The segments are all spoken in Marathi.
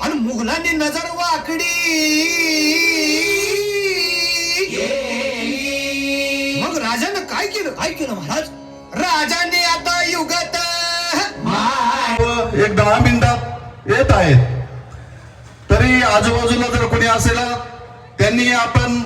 आणि मुघलांनी नजर वाकडी, मग राजानं काय केलं? काय केलं महाराज? राजाने आता युगात एक 10 मिनिटात येत आहेत, तरी आजूबाजूला जर कोणी असेल त्यांनी आपण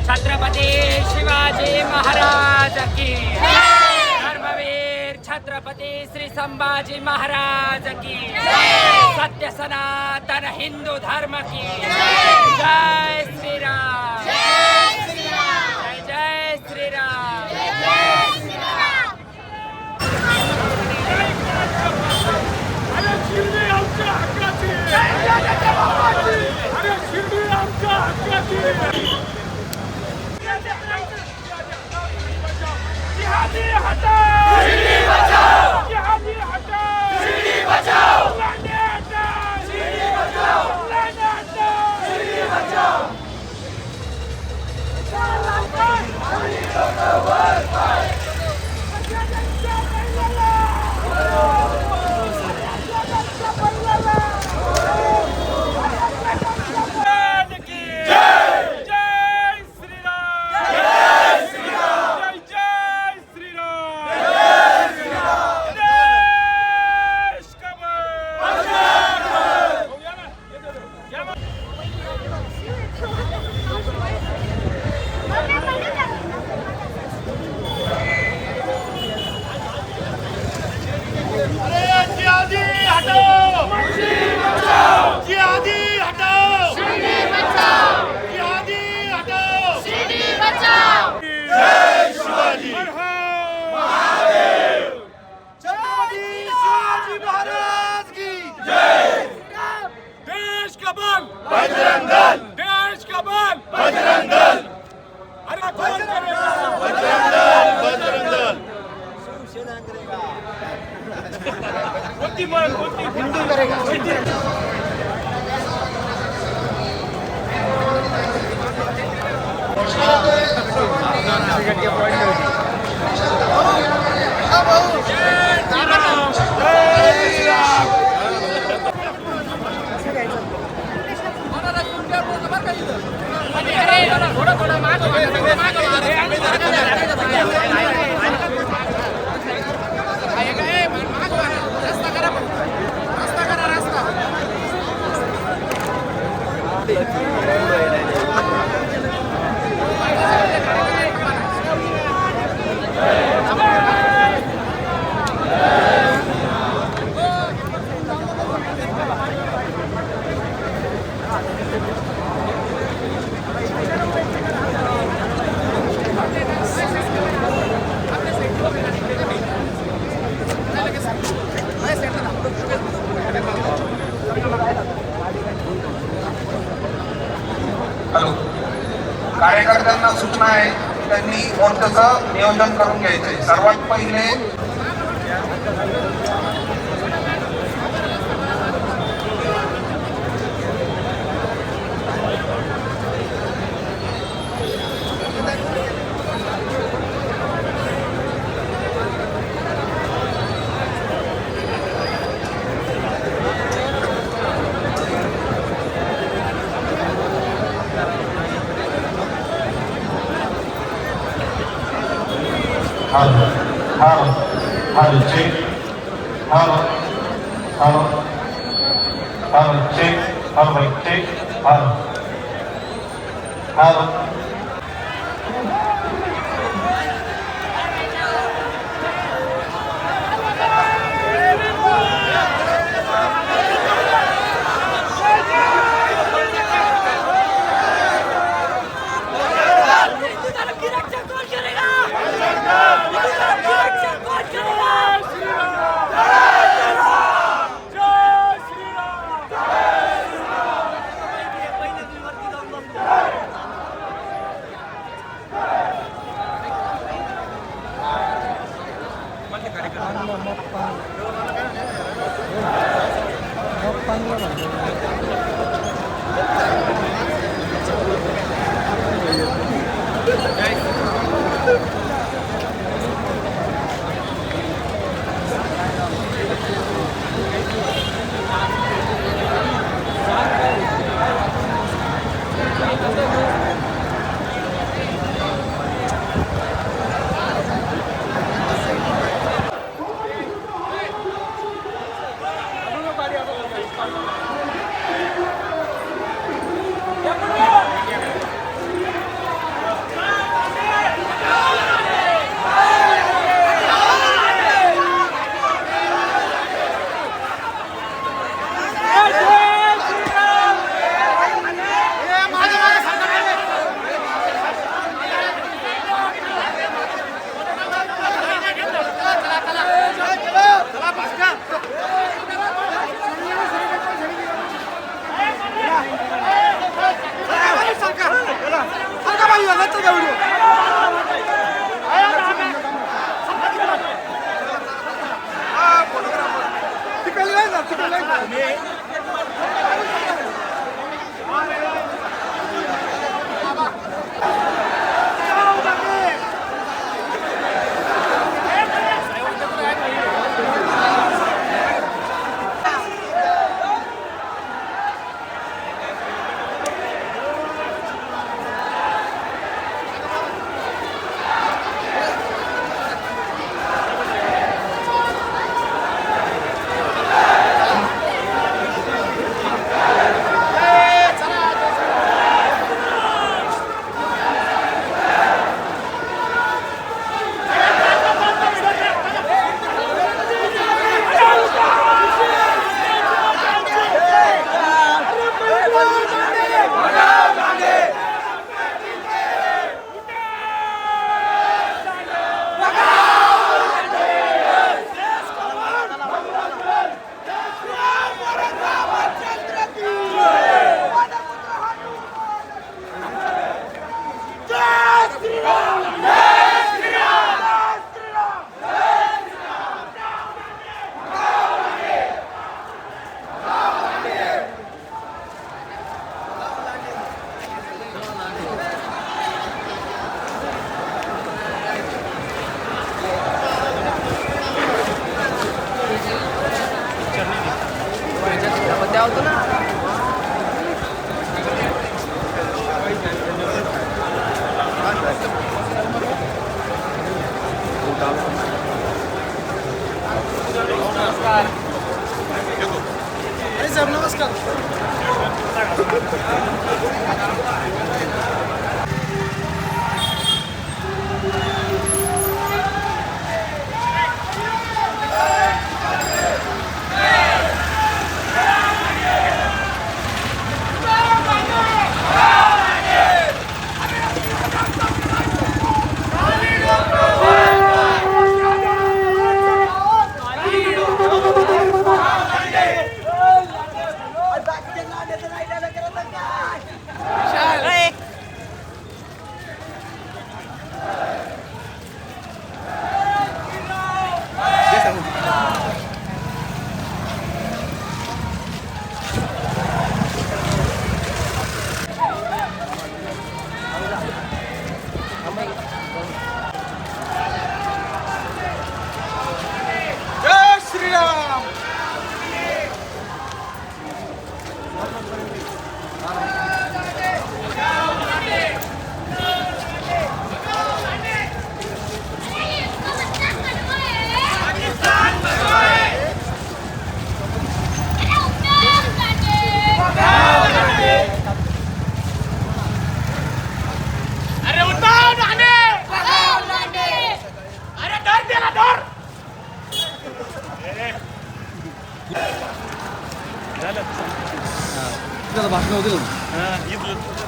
छत्रपती शिवाजी महाराज की जय, धर्मवीर छत्रपती श्री संभाजी महाराज की जय, सत्य सनातन हिंदू धर्म की जय, जय श्री राम, जय श्री राम, जय जय श्री राम, जय जय श्री राम। अरे शिर्डी आमच्या हक्काची, अरे शिर्डी आमच्या हक्काची। जिहादी हटाओ, शिर्डी बचाओ, जिहादी हटाओ, शिर्डी बचाओ, लाने हटाओ, शिर्डी बचाओ, लाने हटाओ, शिर्डी बचाओ। बजरंग दल, देश का बल बजरंग दल। अरे कौन करेगा? बजरंग दल, बजरंग दल। शिवसेना करेगा। कोणती हिंदू करेगा? कार्यकर्त्यांना सूचना आहे, त्यांनी मोर्चाचं नियोजन करून घ्यायचंय। सर्वात पहिले hello hello hello check hello hello hello check hello भाई चेक हॅलो हॅलो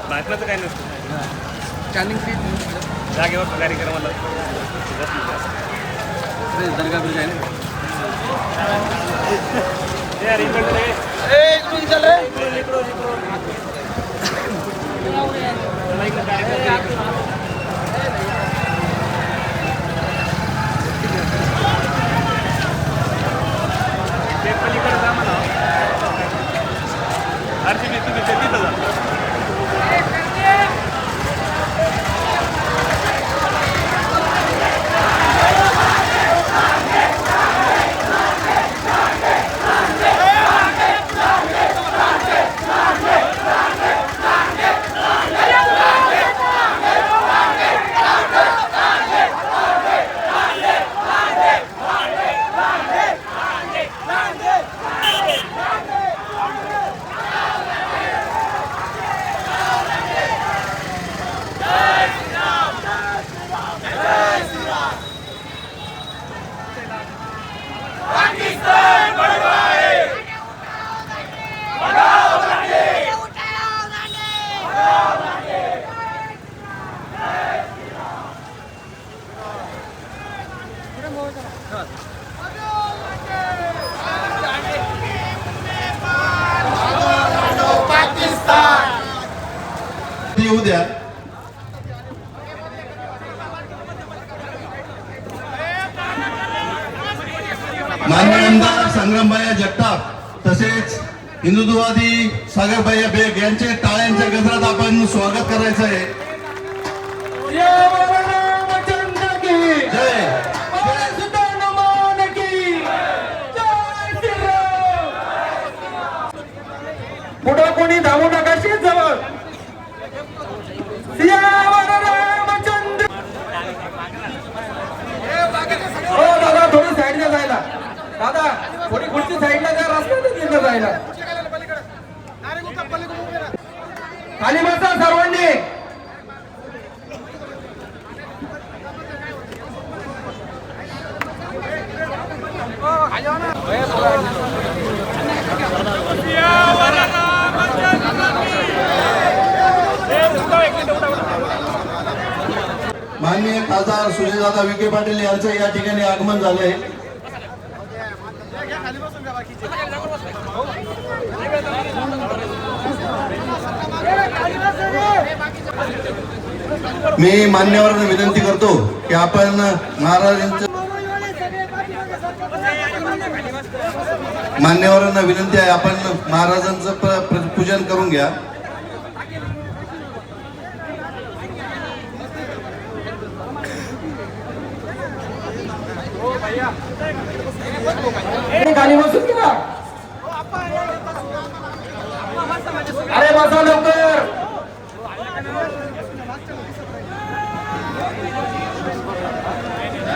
भाषणाचं काय नसतं जागेवर कार्यक्रमाला ते पलीकडे जा म्हणा RCB तुम्ही ते तिथं जा. येऊ द्या. माननीय आमदार संग्रामभाई जगताप तसेच हिंदुत्ववादी सागरभाई बेग यांचे टाळ्यांच्या गजरात आपण स्वागत करायचं आहे. जय. पुढं कोणी धावू नका शेत जवळ. हो दादा थोडी साईडला जायला. दादा थोडी खुर्ची साईडला द्या रस्त्यात जायला. खाली बसा सर्वांनी. माननीय खासदार सुजयदादा विखे पाटील यांचं या ठिकाणी आगमन झालंय. मी मान्यवरांना विनंती करतो की आपण महाराजांचं मान्यवरांना विनंती आहे आपण महाराजांचं पूजन करून घ्या. खाली बसून घ्या. अरे बसा लवकर.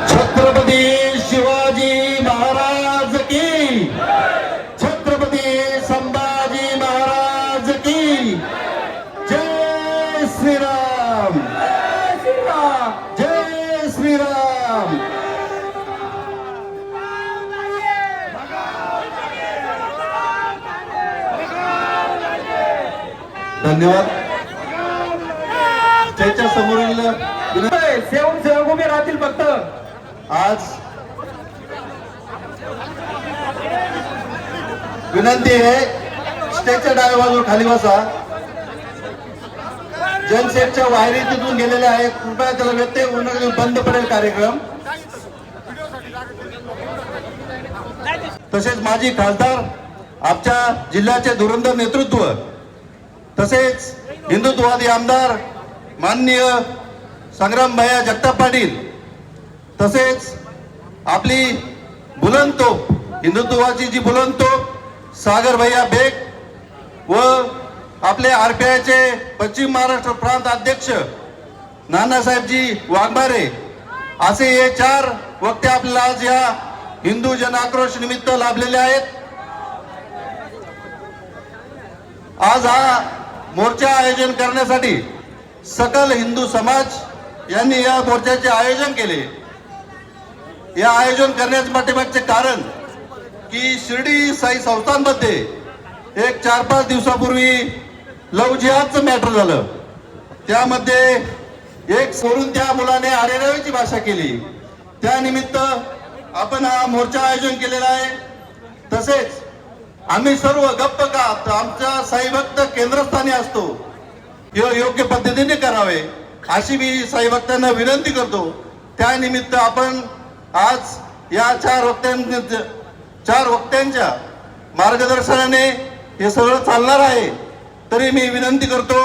छत्रपती शिवाजी महाराज की, छत्रपती संभाजी महाराज की जय श्रीराम. जय श्रीराम. धन्यवाद. त्याच्या समोरील सेवक उभे राहतील फक्त. आज विनंती आहे स्टेजच्या डाव्या बाजूला खाली बसा. जनसेटच्या वायरी तिथून गेलेल्या आहेत. कृपया त्याला व्यत्यय होऊन बंद पडेल कार्यक्रम. तसेच माजी खासदार आमच्या जिल्ह्याचे धुरंधर नेतृत्व तसेच हिंदुत्ववादी आमदार माननीय संग्रामभाई जगताप पाटील तसेच आपली बुलंद तोफ हिंदुत्वाची जी बुलंद तोफ सागरभाई बेग व आपले RPIचे पश्चिम महाराष्ट्र प्रांत अध्यक्ष नानासाहेबजी वाघमारे असे हे 4 वक्ते आपल्याला आज या हिंदू जन आक्रोश निमित्त लाभलेले आहेत. आज हा मोर्चा आयोजन करण्यासाठी सकल हिंदू समाज यांनी या मोर्चाचे आयोजन केले. या आयोजन करण्याच्या पाठीमागचे कारण की शिर्डी साई संस्थांमध्ये एक 4-5 दिवसापूर्वी लव जिहादचं मॅटर झालं. त्यामध्ये एक सोडून त्या मुलाने आरेरावीची भाषा केली. त्यानिमित्त आपण हा मोर्चा आयोजन केलेला आहे. तसेच आम्ही सर्व गप्प का तर आमचा साईभक्त केंद्रस्थानी असतो हे योग्य पद्धतीने करावे अशी मी साईभक्तांना विनंती करतो. त्यानिमित्त आपण आज या चार वक्त्यांच्या मार्गदर्शनाने हे सगळं चालणार आहे. तरी मी विनंती करतो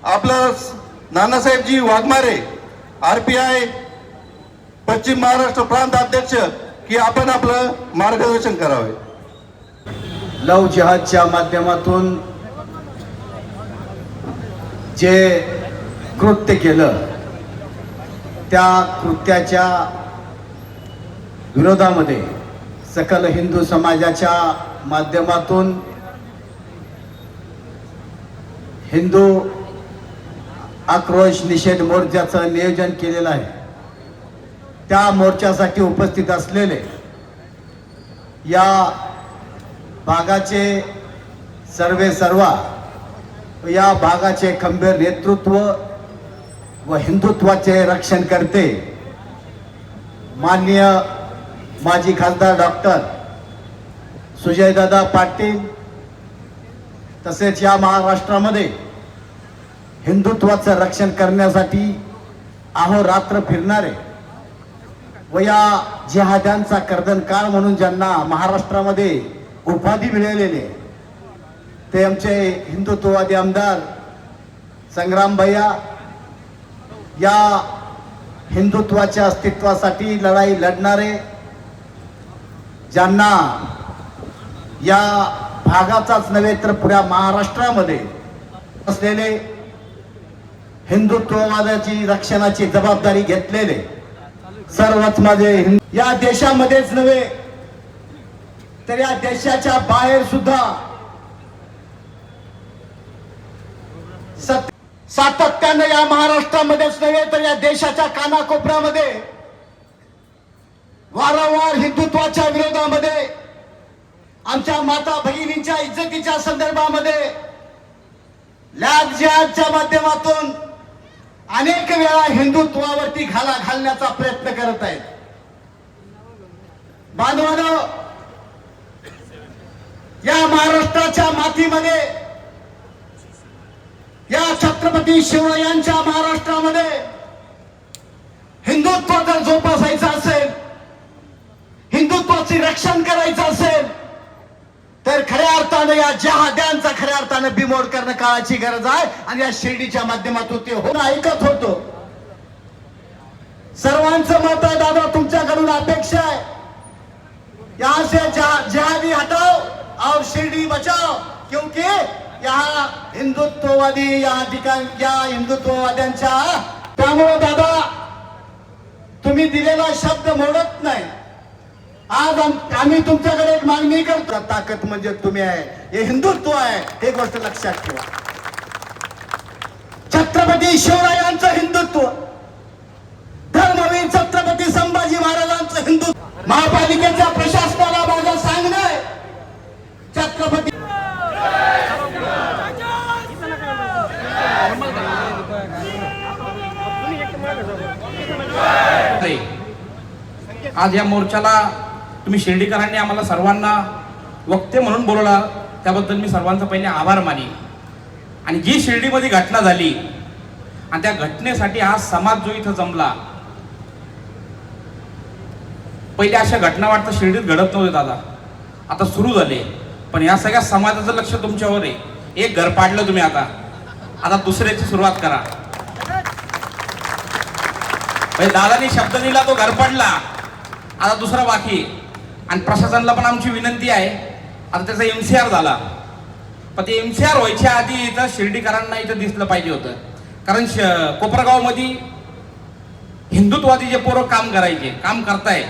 आपलं नानासाहेबजी वाघमारे RPI पश्चिम महाराष्ट्र प्रांत अध्यक्ष की आपण आपलं मार्गदर्शन करावे. लव जिहादच्या माध्यमातून जे कृत्य केलं त्या कृत्याच्या विरोधामध्ये सकल हिंदू समाजाच्या माध्यमातून हिंदू आक्रोश निषेध मोर्चाचं नियोजन केलेलं आहे. त्या मोर्चासाठी उपस्थित असलेले या भागाचे सर्वा या भागाचे खंबीर नेतृत्व व हिंदुत्वाचे रक्षण करते माननीय माजी खासदार डॉक्टर सुजयदादा पाटील, तसेच या महाराष्ट्रामध्ये हिंदुत्वाचं रक्षण करण्यासाठी अहोरात्र फिरणारे व या जिहाद्यांचा कर्दनकाळ म्हणून ज्यांना महाराष्ट्रामध्ये उपाधी मिळालेली ते आमचे हिंदुत्ववादी आमदार संग्राम भैया या हिंदुत्वाच्या अस्तित्वासाठी लढाई लढणारे, ज्यांना या भागाचाच नव्हे तर पुऱ्या महाराष्ट्रामध्ये असलेले हिंदुत्ववादाची रक्षणाची जबाबदारी घेतलेले सर्वच माझे या देशामध्येच नव्हे तर या देशाच्या बाहेर सुद्धा सातत्यानं या महाराष्ट्रामध्येच नव्हे तर या देशाच्या कानाकोपऱ्यामध्ये वारंवार हिंदुत्वाच्या विरोधामध्ये आमच्या माता भगिनींच्या इज्जतीच्या संदर्भामध्ये लव जिहादच्या माध्यमातून अनेक वेळा हिंदुत्वावरती घाला घालण्याचा प्रयत्न करत आहेत. बांधवांनो, या महाराष्ट्राच्या मातीमध्ये या छत्रपती शिवरायांच्या महाराष्ट्रामध्ये हिंदुत्व जर जोपासायचं असेल, हिंदुत्वाचे रक्षण करायचं असेल तर खऱ्या अर्थानं या जिहाद्यांचा खऱ्या अर्थानं बिमोड करणं काळाची गरज आहे. आणि या शिर्डीच्या माध्यमातून ते होणं ऐकत होतो. सर्वांचं मत आहे दादा, तुमच्याकडून अपेक्षा आहे यहाँ से जिहादी हटाओ और शिर्डी बचाओ, क्योंकि यहाँ हिंदुत्ववादी या ठिकाण या हिंदुत्ववाद्यांच्या, त्यामुळे दादा तुम्ही दिलेला शब्द मोडत नाही. आज आम्ही तुमच्याकडे एक मागणी करतो, ताकद म्हणजे तुम्ही आहे, हे हिंदुत्व आहे, हे गोष्ट लक्षात ठेवा. छत्रपती शिवरायांचं हिंदुत्व, धर्मवीर छत्रपती संभाजी महाराजांचं हिंदुत्व. महापालिकेच्या प्रशासनाला माझं सांगणं आहे, छत्रपती आज या मोर्चाला तुम्ही शिर्डीकरांनी आम्हाला सर्वांना वक्ते म्हणून बोलवला, त्याबद्दल मी सर्वांचा पहिले आभार मानेन. आणि जी शिर्डीमध्ये घटना झाली आणि त्या घटनेसाठी आज समाज जो इथं जमला, पहिले अशा घटना वाटतं शिर्डीत घडत नव्हते दादा, आता सुरू झाले. पण या सगळ्या समाजाचं लक्ष तुमच्यावर आहे. एक घर पाडलं तुम्ही, आता दुसऱ्याची सुरुवात करा. दादानी शब्द दिला, तो घर पडला, आता दुसरा बाकी. आणि प्रशासनाला पण आमची विनंती आहे, आता त्याचा MCR झाला, पण ते MCR व्हायच्या आधी इथं शिर्डीकरांना इथं दिसलं पाहिजे होतं. कारण कोपरगावमध्ये हिंदुत्वादी जे पोरं काम करताय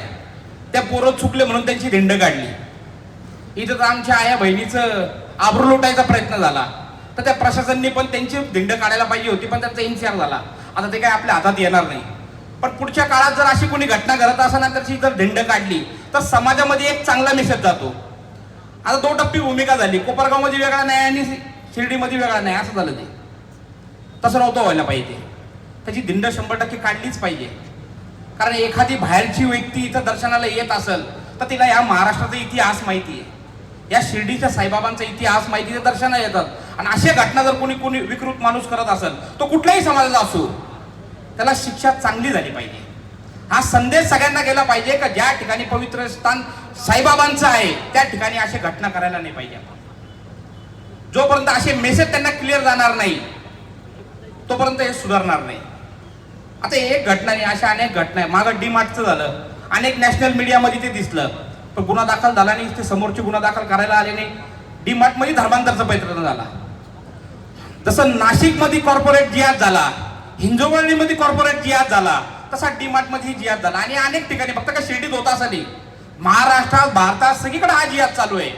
त्या पोरं चुकले म्हणून त्यांची धिंड काढली. इथं तर आमच्या आया बहिणीचं आबरू लुटायचा प्रयत्न झाला, तर त्या प्रशासनाने पण त्यांची धिंड काढायला पाहिजे होती, पण त्यांचा MCR झाला. आता ते काय आपल्या हातात येणार नाही. पण पुढच्या काळात जर अशी कोणी घटना घडत असेल तर जर धिंड काढली तर समाजामध्ये एक चांगला मेसेज जातो. आता दोटप्पी भूमिका झाली, कोपरगावमध्ये वेगळा नाही आणि शिर्डीमध्ये वेगळा नाही असं झालं. ते तसं नव्हतं व्हायला पाहिजे. त्याची धिंड 100% काढलीच पाहिजे. कारण एखादी बाहेरची व्यक्ती इथं दर्शनाला येत असेल तर तिला या महाराष्ट्राचा इतिहास माहिती आहे, या शिर्डीच्या साईबाबांचा इतिहास माहिती आहे, दर्शनाला येतात. आणि अशा घटना जर कोणी विकृत माणूस करत असेल तो कुठल्याही समाजाचा असो, त्याला शिक्षा चांगली झाली पाहिजे. हा संदेश सगळ्यांना गेला पाहिजे का ज्या ठिकाणी पवित्र स्थान साईबाबांचं आहे त्या ठिकाणी अशा घटना करायला नाही पाहिजे. जोपर्यंत असे मेसेज त्यांना क्लिअर जाणार नाही तोपर्यंत हे सुधारणार नाही. आता एक घटना नाही, अशा अनेक घटना आहे. मागं डीमार्टचं झालं, अनेक नॅशनल मीडियामध्ये ते दिसलं, पण गुन्हा दाखल झाला नाही. ते समोरचे गुन्हा दाखल करायला आले नाही. डीमार्टमध्ये धर्मांतरचा प्रयत्न झाला. जसं नाशिकमध्ये कॉर्पोरेट जिहाद झाला, हिंजवडीमध्ये कॉर्पोरेट जिहाद झाला, तसा डीमार्टमध्ये जिहाद झाला. आणि अनेक ठिकाणी फक्त का शिर्डीत होता असं नाही, महाराष्ट्रात भारतात सगळीकडे हा जिहाद चालू आहे.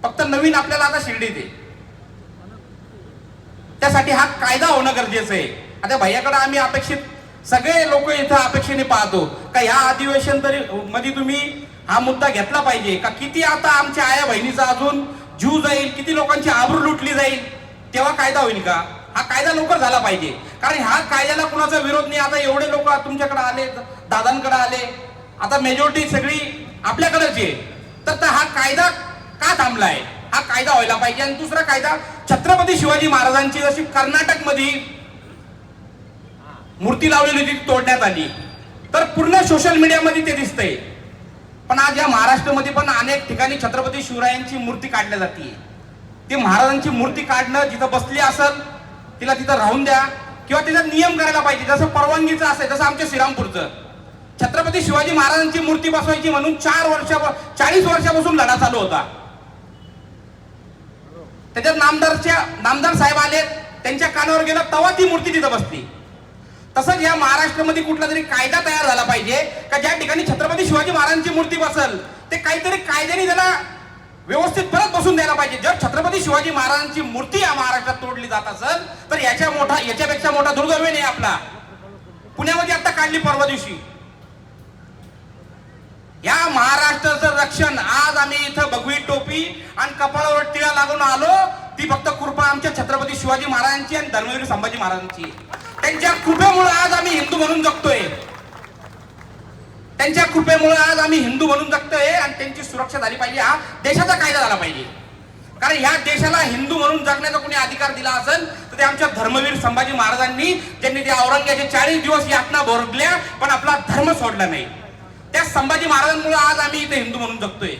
फक्त नवीन आपल्याला आता शिर्डीत आहे. त्यासाठी हा कायदा होणं गरजेचं आहे. आता भैयाकडे आम्ही अपेक्षित सगळे लोक इथं अपेक्षेने पाहतो का या अधिवेशन तरी मध्ये तुम्ही हा मुद्दा घेतला पाहिजे का किती आता आमच्या आया बहिणीचा अजून जीव जाईल, किती लोकांची आबरू लुटली जाईल, तेव्हा कायदा होईल का? हा कायदा लवकर झाला पाहिजे. कारण ह्या कायद्याला कुणाचा विरोध नाही. आता एवढे लोक तुमच्याकडे आले, दादांकडे आले, आता मेजॉरिटी सगळी आपल्याकडेच आहे. तर हा कायदा का थांबलाय? हा कायदा व्हायला पाहिजे. आणि दुसरा कायदा, छत्रपती शिवाजी महाराजांची जशी कर्नाटकमध्ये मूर्ती लावलेली होती तोडण्यात आली, तर पूर्ण सोशल मीडियामध्ये ते दिसतंय. पण आज या महाराष्ट्रामध्ये पण अनेक ठिकाणी छत्रपती शिवरायांची मूर्ती काढल्या जाते. ते महाराजांची मूर्ती काढणं, जिथं बसली असेल तिला तिथं राहून द्या किंवा तिचा नियम करायला पाहिजे. जसं परवानगीचं असेल, जसं आमच्या श्रीरामपूरचं छत्रपती शिवाजी महाराजांची मूर्ती बसवायची म्हणून 40 वर्षापासून लढा चालू होता. त्याच्यात नामदार साहेब आले, त्यांच्या कानावर गेला, तेव्हा ती मूर्ती तिथं बसली. तसंच या महाराष्ट्रामध्ये कुठला तरी कायदा तयार झाला पाहिजे का ज्या ठिकाणी छत्रपती शिवाजी महाराजांची मूर्ती बसेल ते काहीतरी कायद्याने त्याला व्यवस्थित परत बसून द्यायला पाहिजे. जर छत्रपती शिवाजी महाराजांची मूर्ती या महाराष्ट्रात तोडली जात असेल तर याच्यापेक्षा मोठा दुर्दैव नाही आपला. पुण्यामध्ये आता काढली परवा दिवशी. या महाराष्ट्राचं रक्षण आज आम्ही इथं भगवी टोपी आणि कपाळावर टिळा लागून आलो, ती फक्त कृपा आमच्या छत्रपती शिवाजी महाराजांची आणि धर्मवीर संभाजी महाराजांची. त्यांच्या कृपेमुळे आज आम्ही हिंदू म्हणून जगतोय. त्यांच्या कृपेमुळे आज आम्ही हिंदू म्हणून जगतोय आणि त्यांची सुरक्षा झाली पाहिजे. हा देशाचा कायदा झाला पाहिजे. कारण ह्या देशाला हिंदू म्हणून जगण्याचा कोणी अधिकार दिला असेल तर ते आमच्या धर्मवीर संभाजी महाराजांनी, ज्यांनी त्या औरंगजेबाचे 40 दिवस यातना भोगल्या पण आपला धर्म सोडला नाही. त्या संभाजी महाराजांमुळे आज आम्ही इथे हिंदू म्हणून जगतोय.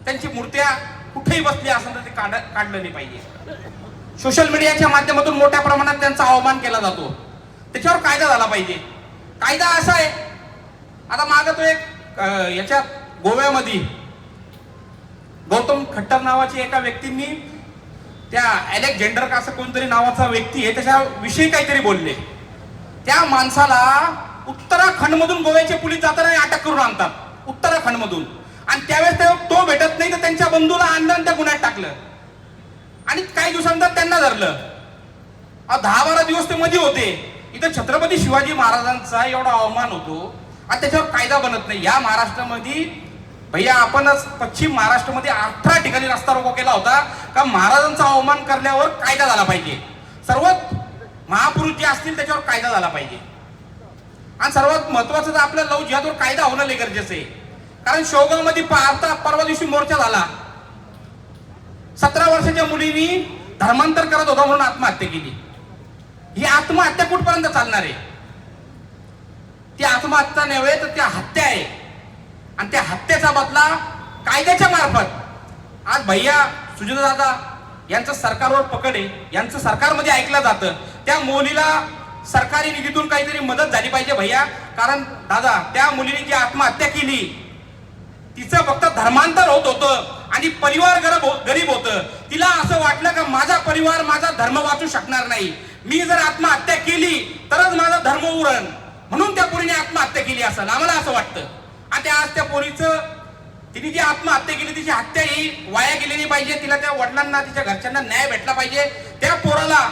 त्यांची मूर्त्या कुठेही बसली असेल तर ते काढलं नाही पाहिजे. सोशल मीडियाच्या माध्यमातून मोठ्या प्रमाणात त्यांचा अवमान केला जातो. त्याच्यावर कायदा झाला पाहिजे. कायदा असा आहे, आता मागं तो एक याच्यात गोव्यामध्ये गौतम खट्टर नावाची एका व्यक्तींनी त्या अलेक्झांडर का असं कोणतरी नावाचा व्यक्ती आहे त्याच्याविषयी काहीतरी बोलले. त्या माणसाला उत्तराखंडमधून गोव्याचे पोलीस जाताना अटक करून आणतात, उत्तराखंडमधून. आणि त्यावेळेस तो भेटत नाही तर त्यांच्या बंधूला आणलं आणि त्या गुन्ह्यात टाकलं आणि काही दिवसानंतर त्यांना धरलं. 10-12 दिवस ते मध्ये होते. इथं छत्रपती शिवाजी महाराजांचा एवढा अवमान होतो आणि त्याच्यावर कायदा बनत नाही. या महाराष्ट्रामध्ये भैया आपणच पश्चिम महाराष्ट्रामध्ये 18 ठिकाणी रस्ता रोको केला होता का महाराजांचा अवमान करण्यावर कायदा झाला पाहिजे. सर्वात महापुरुष जे असतील त्याच्यावर कायदा झाला पाहिजे. आणि सर्वात महत्वाचं तर आपल्या लव जिहादवर कायदा होणं लय गरजेचं आहे. कारण शेवगावमध्ये परवा दिवशी मोर्चा झाला. 17 वर्षाच्या मुलीने धर्मांतर करत होता म्हणून आत्महत्या केली. ही आत्महत्या कुठपर्यंत चालणार आहे? ती आत्महत्या नव्हे तर त्या हत्या आहे. आणि त्या हत्येचा बदला कायद्याच्या मार्फत आज भैया सुजयदादा यांचं सरकारवर पकड आहे. यांचं सरकारमध्ये ऐकलं जातं. त्या मुलीला सरकारी निधीतून काहीतरी मदत झाली पाहिजे भैया. कारण दादा त्या मुलीने जी आत्महत्या केली तिचं फक्त धर्मांतर होत होतं आणि परिवार गरीब होतं. तिला असं वाटलं का माझा परिवार, माझा धर्म वाचू शकणार नाही, मी जर आत्महत्या केली तरच माझा धर्म उरण, म्हणून त्या पोरीने आत्महत्या केली असेल आम्हाला असं वाटतं. आणि आज त्या पोरीचं तिने जी आत्महत्या केली तिची हत्या ही वाया गेली नाही पाहिजे. तिला त्या वडिलांना तिच्या घरच्यांना न्याय भेटला पाहिजे. त्या पोराला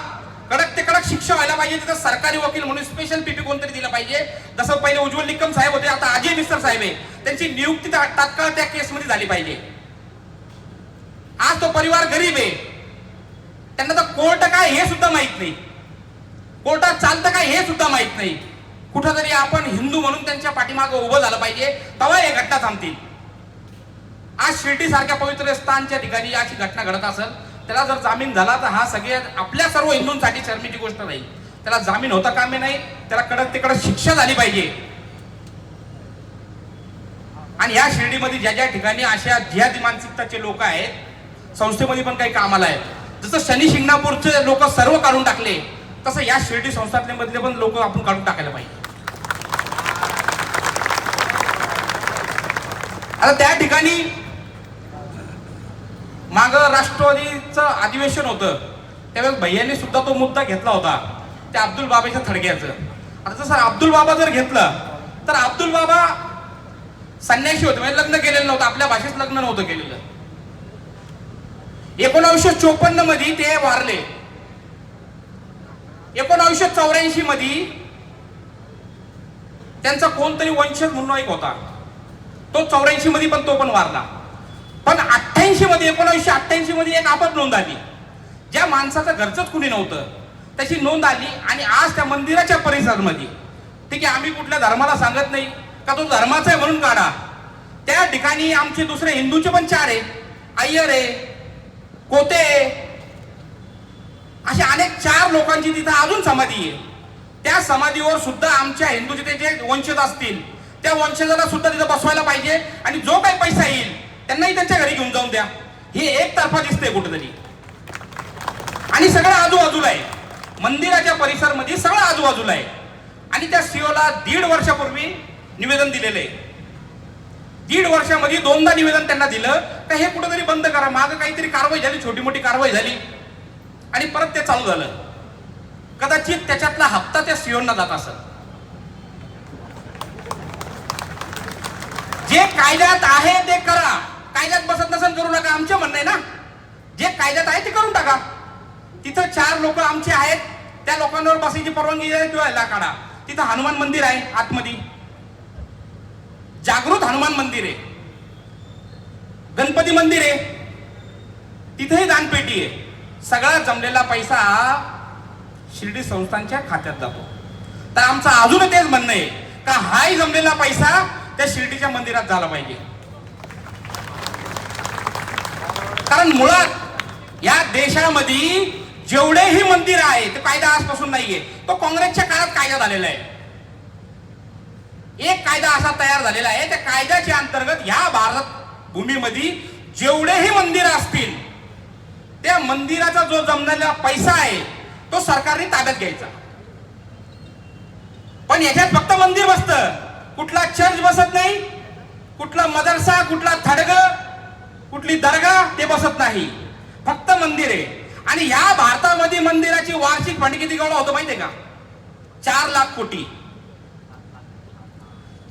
कडक ते कडक शिक्षा व्हायला पाहिजे. तिथं सरकारी वकील म्हणून स्पेशल पीपी कोणतरी दिलं पाहिजे. जसं पहिले उज्ज्वल निकम साहेब होते, आता अजय मिस्टर साहेब आहे, त्यांची नियुक्ती तात्काळ त्या केसमध्ये झाली पाहिजे. आज तो परिवार गरीब आहे, त्यांना तर कोर्ट काय हे सुद्धा माहित नाही, कोर्टात चालतं काय हे सुद्धा माहित नाही. कुठंतरी आपण हिंदू म्हणून त्यांच्या पाठीमागं उभं झालं पाहिजे, तेव्हा हे घटना थांबतील. आज शिर्डी सारख्या पवित्र स्थानच्या ठिकाणी अशी घटना घडत असेल, त्याला जर जामीन झाला तर हा सगळे आपल्या सर्व हिंदूंसाठी शर्मेची गोष्ट नाही. त्याला जामीन होता कामे नाही, त्याला कडक ते कडक शिक्षा झाली पाहिजे. आणि या शिर्डीमध्ये ज्या ज्या ठिकाणी अशा जिहादी मानसिकताचे लोक आहेत, संस्थेमध्ये पण काही कामाला आहेत. जसं शनी शिंगणापूरचे लोक सर्व काढून टाकले, तसं या शिर्डी संस्थातले मधले पण लोक आपण काढून टाकायला पाहिजे. आता त्या ठिकाणी माग राष्ट्रवादीचं अधिवेशन होतं, त्यावेळेस भैयांनी सुद्धा तो मुद्दा घेतला होता, त्या अब्दुल बाबाच्या थडग्याचं. आता जसं अब्दुल बाबा जर घेतलं तर अब्दुल बाबा संन्याशी होते, म्हणजे लग्न केलेलं नव्हतं, आपल्या भाषेत लग्न नव्हतं केलेलं. 1954 मध्ये ते वारले. 1984 मध्ये त्यांचा कोणतरी वंशज म्हणून एक होता, तो 84 मध्ये पण तो पण वारला. पण 88 मध्ये 1988 मध्ये एक आपत नोंद आली, ज्या माणसाचं घरचंच कुणी नव्हतं त्याची नोंद आली. आणि आज त्या मंदिराच्या परिसरामध्ये, ठीक आहे आम्ही कुठल्या धर्माला सांगत नाही का तो धर्माचा आहे म्हणून काढा, त्या ठिकाणी आमचे दुसरे हिंदूचे पण 4 आहे, अय्यर आहे, कोते, असे अनेक 4 लोकांची तिथं अजून समाधी आहे. त्या समाधीवर सुद्धा आमच्या हिंदूचे ते जे वंशज असतील त्या वंशजाला सुद्धा तिथं बसवायला पाहिजे. आणि जो काही पैसा येईल त्यांनाही त्यांच्या घरी घेऊन जाऊन द्या. हे एकतर्फा दिसतंय कुठेतरी. आणि सगळं आजूबाजूला आहे, मंदिराच्या परिसरामध्ये सगळं आजूबाजूला आहे. आणि त्या सीओला 1.5 वर्षापूर्वी निवेदन दिलेलं आहे. 1.5 वर्षामध्ये 2दा निवेदन त्यांना दिलं का हे कुठेतरी बंद करा. मागं काहीतरी कारवाई झाली, छोटी मोठी कारवाई झाली आणि परत ते चालू झालं. कदाचित त्याच्यातला हप्ता त्या सीओना जात असेल. जे कायद्यात आहे ते करा, कायद्यात बसत नसेल करू नका, आमचे म्हणणं आहे ना. जे कायद्यात आहे ते करून टाका. तिथं 4 लोक आमचे आहेत, त्या लोकांवर बसायची परवानगी आहे किंवा ह्याला काढा. तिथं हनुमान मंदिर आहे, आतमध्ये जागृत हनुमान मंदिर आहे, गणपती मंदिर आहे, तिथेही दानपेटी आहे. सगळा जमलेला पैसा शिर्डी संस्थांच्या खात्यात जातो. तर आमचं अजून तेच म्हणणं आहे का हाही जमलेला पैसा त्या शिर्डीच्या मंदिरात झाला पाहिजे. कारण मुळात या देशामध्ये जेवढेही मंदिर आहे ते कायदा आजपासून नाहीये, तो काँग्रेसच्या काळात कायदा झालेला आहे. एक कायदा असा तयार झालेला आहे, त्या कायद्याच्या अंतर्गत या भारत भूमीमध्ये जेवढेही मंदिर असतील त्या मंदिराचा जो जमलेला पैसा आहे तो सरकारने ताब्यात घ्यायचा. पण याच्यात फक्त मंदिर बसतं, कुठला चर्च बसत नाही, कुठला मदरसा, कुठला थडग, कुठली दर्गा ते बसत नाही, फक्त मंदिर आहे. आणि या भारतामध्ये मंदिराची वार्षिक फंड किती गोळा होतो माहितीये का? 4 लाख कोटी.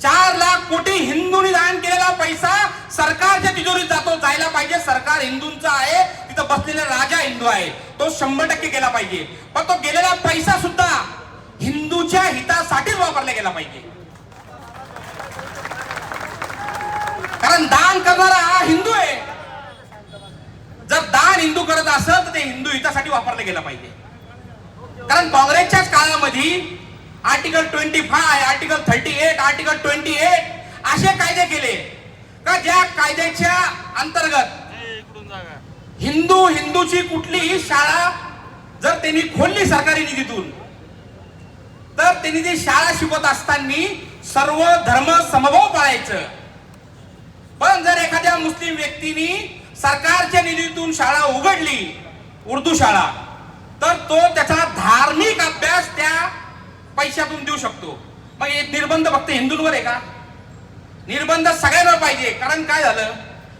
4 लाख कोटी हिंदूंनी दान केलेला पैसा सरकारच्या तिजोरीत जातो, जायला पाहिजे. सरकार हिंदूंचा आहे, तिथं बसलेला राजा हिंदू आहे, तो 100% गेला पाहिजे. पण तो गेलेला पैसा सुद्धा हिंदूच्या हितासाठीच वापरला गेला पाहिजे. कारण दान करणारा हा हिंदू आहे. जर दान हिंदू करत असेल तर ते हिंदू हितासाठी वापरलं गेलं पाहिजे. कारण काँग्रेसच्याच काळामध्ये आर्टिकल 25, आर्टिकल 38, आर्टिकल 28 असे कायदे केले का ज्या कायद्याच्या अंतर्गत हिंदूची कुठलीही शाळा जर त्यांनी खोलली सरकारी निधीतून तर त्यांनी ती शाळा शिकवत असताना सर्व धर्म समभाव पाळायचं. पण जर एखाद्या मुस्लिम व्यक्तीने सरकारच्या निधीतून शाळा उघडली, उर्दू शाळा, तर तो त्याचा धार्मिक अभ्यास त्या पैशातून देऊ शकतो. मग हे निर्बंध फक्त हिंदूंवर आहे का? निर्बंध सगळ्यांवर पाहिजे. कारण काय झालं,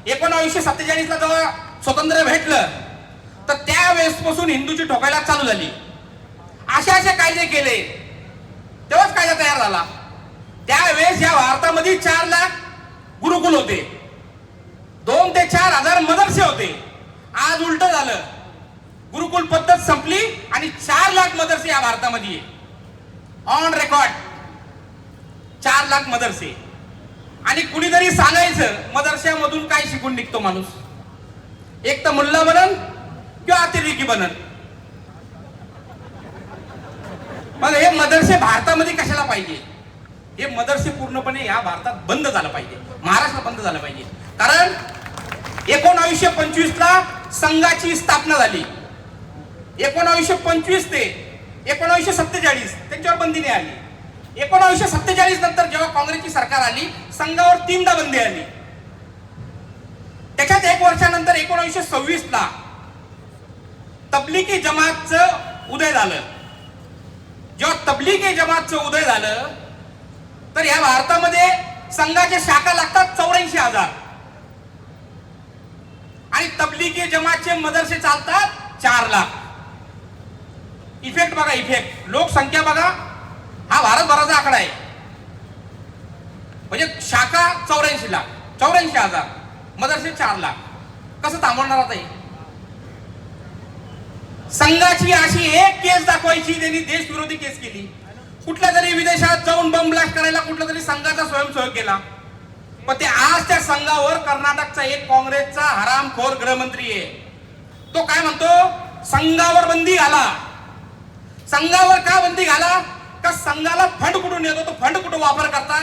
1947 ला जेव्हा स्वातंत्र्य भेटलं तर त्यावेळेसपासून हिंदूची ठोकायला चालू झाली. असे कायदे केले तेव्हाच कायदा तयार झाला. त्यावेळेस या भारतामध्ये 4 लाख गुरुकुल होते, 2 ते 4 हजार मदरसे होते. आज उलट झालं, गुरुकुल पद्धत संपली आणि 4 लाख मदरसे या भारतामध्ये ऑन रेकॉर्ड. 4 लाख मदरसे. आणि कुणीतरी सांगायचं मदरशामधून काय शिकून निघतो माणूस, एक तर मुल्ला बनन किंवा अतिरेकी बनन. मग हे मदरसे भारतामध्ये कशाला पाहिजे? हे मदरसे पूर्णपणे या भारतात बंद झालं पाहिजे, महाराष्ट्रात बंद झालं पाहिजे. कारण 1925 ला संघाची स्थापना झाली. 1925 ते 1947 त्यांच्यावर बंदी नाही आली. 1947 नंतर जेव्हा काँग्रेसची सरकार आली, संघावर 3दा बंदी आली. त्याच्यात 1 वर्षानंतर 1926 ला तबलिगी जमातचं उदय झालं. जेव्हा तबलिगी जमातचं उदय झालं तर या भारतामध्ये संघाच्या शाखा लागतात 84,000 आणि तबलिगी जमातचे मदरसे चालतात 4 लाख. इफेक्ट बघा, इफेक्ट, लोकसंख्या बघा, हा भारतभराचा आकडा आहे. म्हणजे शाखा 84 लाख, 84,000, मदरसे 4 लाख. कसं थांबवणार आता हे? संघाची अशी एक केस दाखवायची, त्यांनी देशविरोधी केस केली. कुठल्या तरी विदेशात जाऊन बॉम्ब ब्लास्ट करायला कुठला तरी संघाचा स्वयंसेवक केला. पण ते आज त्या संघावर कर्नाटकचा एक काँग्रेसचा हरामखोर गृहमंत्री आहे. तो काय म्हणतो, संघावर बंदी घाला. संघावर का बंदी घाला? का संघाला फंड कुठून येतो, तो फंड कुठं वापर करता,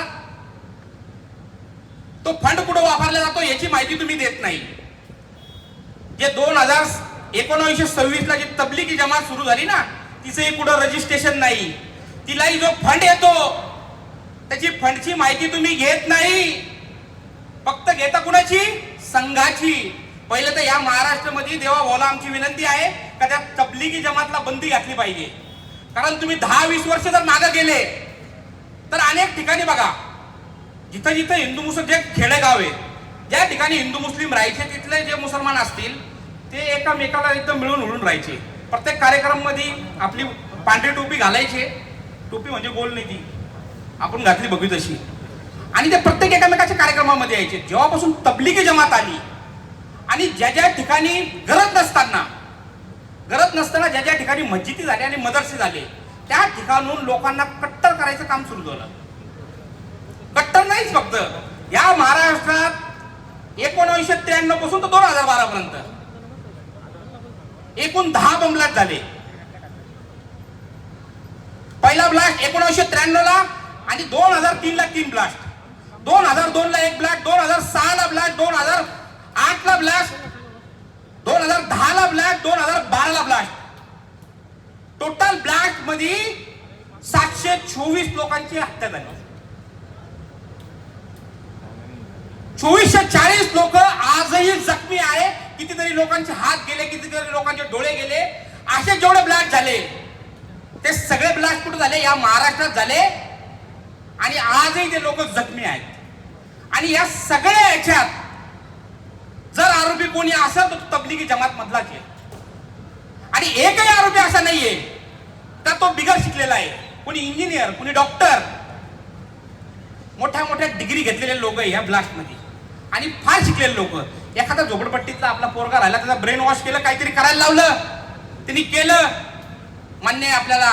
तो फंड कुठं वापरला जातो याची माहिती तुम्ही देत नाही. जे 1926 ला जी तबलिगी जमात सुरू झाली ना, तिचं कुठं रजिस्ट्रेशन नाही. तिलाही जो फंड येतो त्याची फंडची माहिती तुम्ही घेत नाही. फक्त घेता कुणाची? संघाची. पहिले तर या महाराष्ट्रामध्ये देवा भाऊला आमची विनंती आहे का त्या तबलिगी जमातला बंदी घातली पाहिजे. कारण तुम्ही 10-20 वर्ष जर मागे गेले तर अनेक ठिकाणी बघा, जिथं जिथं हिंदू मुस्लिम, जे खेडेगाव आहे, ज्या ठिकाणी हिंदू मुस्लिम राहायचे, तिथले जे मुसलमान असतील ते एकामेकाला एकदम मिळून उडून राहायचे. प्रत्येक कार्यक्रम मध्ये आपली पांढरी टोपी घालायचे. टोपी म्हणजे गोल नाही, ती आपण घातली बघू तशी. आणि ते प्रत्येक एकामेकाच्या कार्यक्रमामध्ये यायचे. जेव्हापासून तबलिगी जमात आली आणि ज्या ज्या ठिकाणी गरज नसताना ज्या ज्या ठिकाणी मस्जिदी झाली आणि मदरसे झाले, त्या ठिकाणून लोकांना कट्टर करायचं काम सुरू झालं. कट्टर नाहीच फक्त या महाराष्ट्रात 1993 पासून तर 2012 पर्यंत एकूण 10 बॉम्ब ब्लास्ट झाले. पहिला ब्लास्ट 1993 ला आणि 2003 ला 3 ब्लास्ट, 2002 ला 1 ब्लास्ट, 2006 ला ब्लास्ट, 2008 ला ब्लास्ट, 2010 ला ब्लास्ट, 2012 ला ब्लास्ट. टोटल ब्लास्ट मध्ये 724 लोकांची हत्या झाली. 2440 लोक आजही जखमी आहे. कितीतरी लोकांचे हात गेले, कितीतरी लोकांचे डोळे गेले. असे जेवढे ब्लास्ट झाले ते सगळे ब्लास्ट कुठे झाले? या महाराष्ट्रात झाले. आणि आजही ते लोक जखमी आहेत. आणि या सगळ्या याच्यात जर आरोपी कोणी असेल तर तबलिगी जमात मधलाच आहे. आणि एकही आरोपी असा नाहीये तर तो बिगर शिकलेला आहे. कोणी इंजिनियर, कोणी डॉक्टर, मोठ्या मोठ्या डिग्री घेतलेले लोक या ब्लास्ट मध्ये आणि फार शिकलेले लोक. एखादा झोपडपट्टीतला आपला पोरगा राहिला, त्याचा ब्रेन वॉश केलं, काहीतरी करायला लावलं, त्यांनी केलं, मान्य आहे आपल्याला.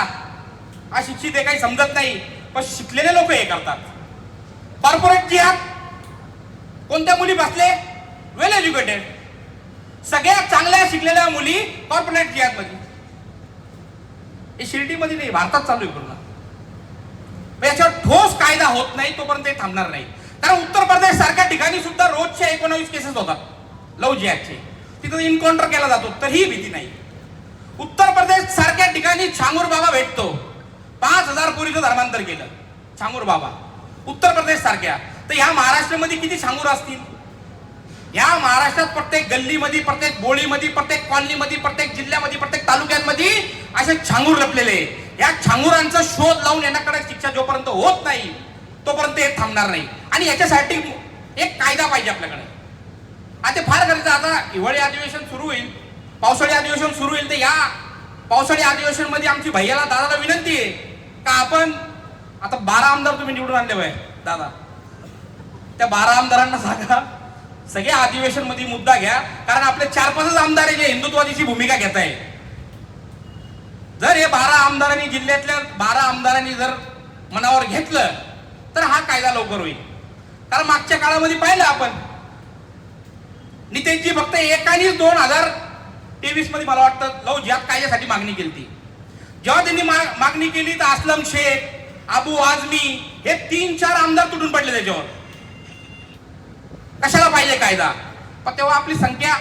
अशिक्षित आहे, काही समजत नाही, पण शिकलेले लोक हे करतात. कॉर्पोरेट जिहाद, कोणत्या मुली बसले? वेल एज्युकेटेड, सगळ्या चांगल्या शिकलेल्या मुली कॉर्पोरेट जिहाद मध्ये. हे शिर्डीमध्ये नाही, भारतात चालू आहे पूर्ण. याच्यावर ठोस कायदा होत नाही तोपर्यंत ते थांबणार नाही. कारण उत्तर प्रदेश सारख्या ठिकाणी सुद्धा रोजच्या 19 केसेस होतात लव्ह जिहादचे. तिथं इन्काउंटर केला जातो तरीही भीती नाही. उत्तर प्रदेश सारख्या ठिकाणी छांगूर बाबा भेटतो. 5000 पोरीचं धर्मांतर केलं छांगूर बाबा उत्तर प्रदेश सारख्या. तर ह्या महाराष्ट्रामध्ये किती छांगूर असतील? या महाराष्ट्रात प्रत्येक गल्लीमध्ये, प्रत्येक बोळीमध्ये, प्रत्येक कॉलनीमध्ये, प्रत्येक जिल्ह्यामध्ये, प्रत्येक तालुक्यांमध्ये असे छांगूर लपलेले. या छांगुरांचा शोध लावून यांच्याकडे शिक्षा जोपर्यंत होत नाही तोपर्यंत हे थांबणार नाही. आणि याच्यासाठी एक कायदा पाहिजे आपल्याकडे. आता फार गरजेचं. आता हिवाळी अधिवेशन सुरू होईल, पावसाळी अधिवेशन सुरू होईल. तर या पावसाळी अधिवेशन मध्ये आमची भैयाला, दादाला विनंती आहे का आपण आता 12 आमदार तुम्ही निवडून आणले बाय दादा, त्या 12 आमदारांना सांगा सगळ्या अधिवेशन मध्ये मुद्दा घ्या. कारण आपले 4-5 आमदार आहे जे हिंदुत्वादीची भूमिका घेत आहे. जर हे 12 आमदारांनी जिल्ह्यातल्या 12 आमदारांनी जर मनावर घेतलं तर हा कायदा लवकर होईल. कारण मागच्या काळामध्ये पाहिलं आपण नितेशजी फक्त एकानेच 2023 मध्ये मला वाटतं लव जिहाद कायद्यासाठी मागणी केली होती. जेव्हा त्यांनी मागणी केली तर असलम शेख, अबू आझमी हे 3-4 आमदार तुटून पडले त्याच्यावर. कशाला पाहिजे कायदा? पण तेव्हा आपली संख्या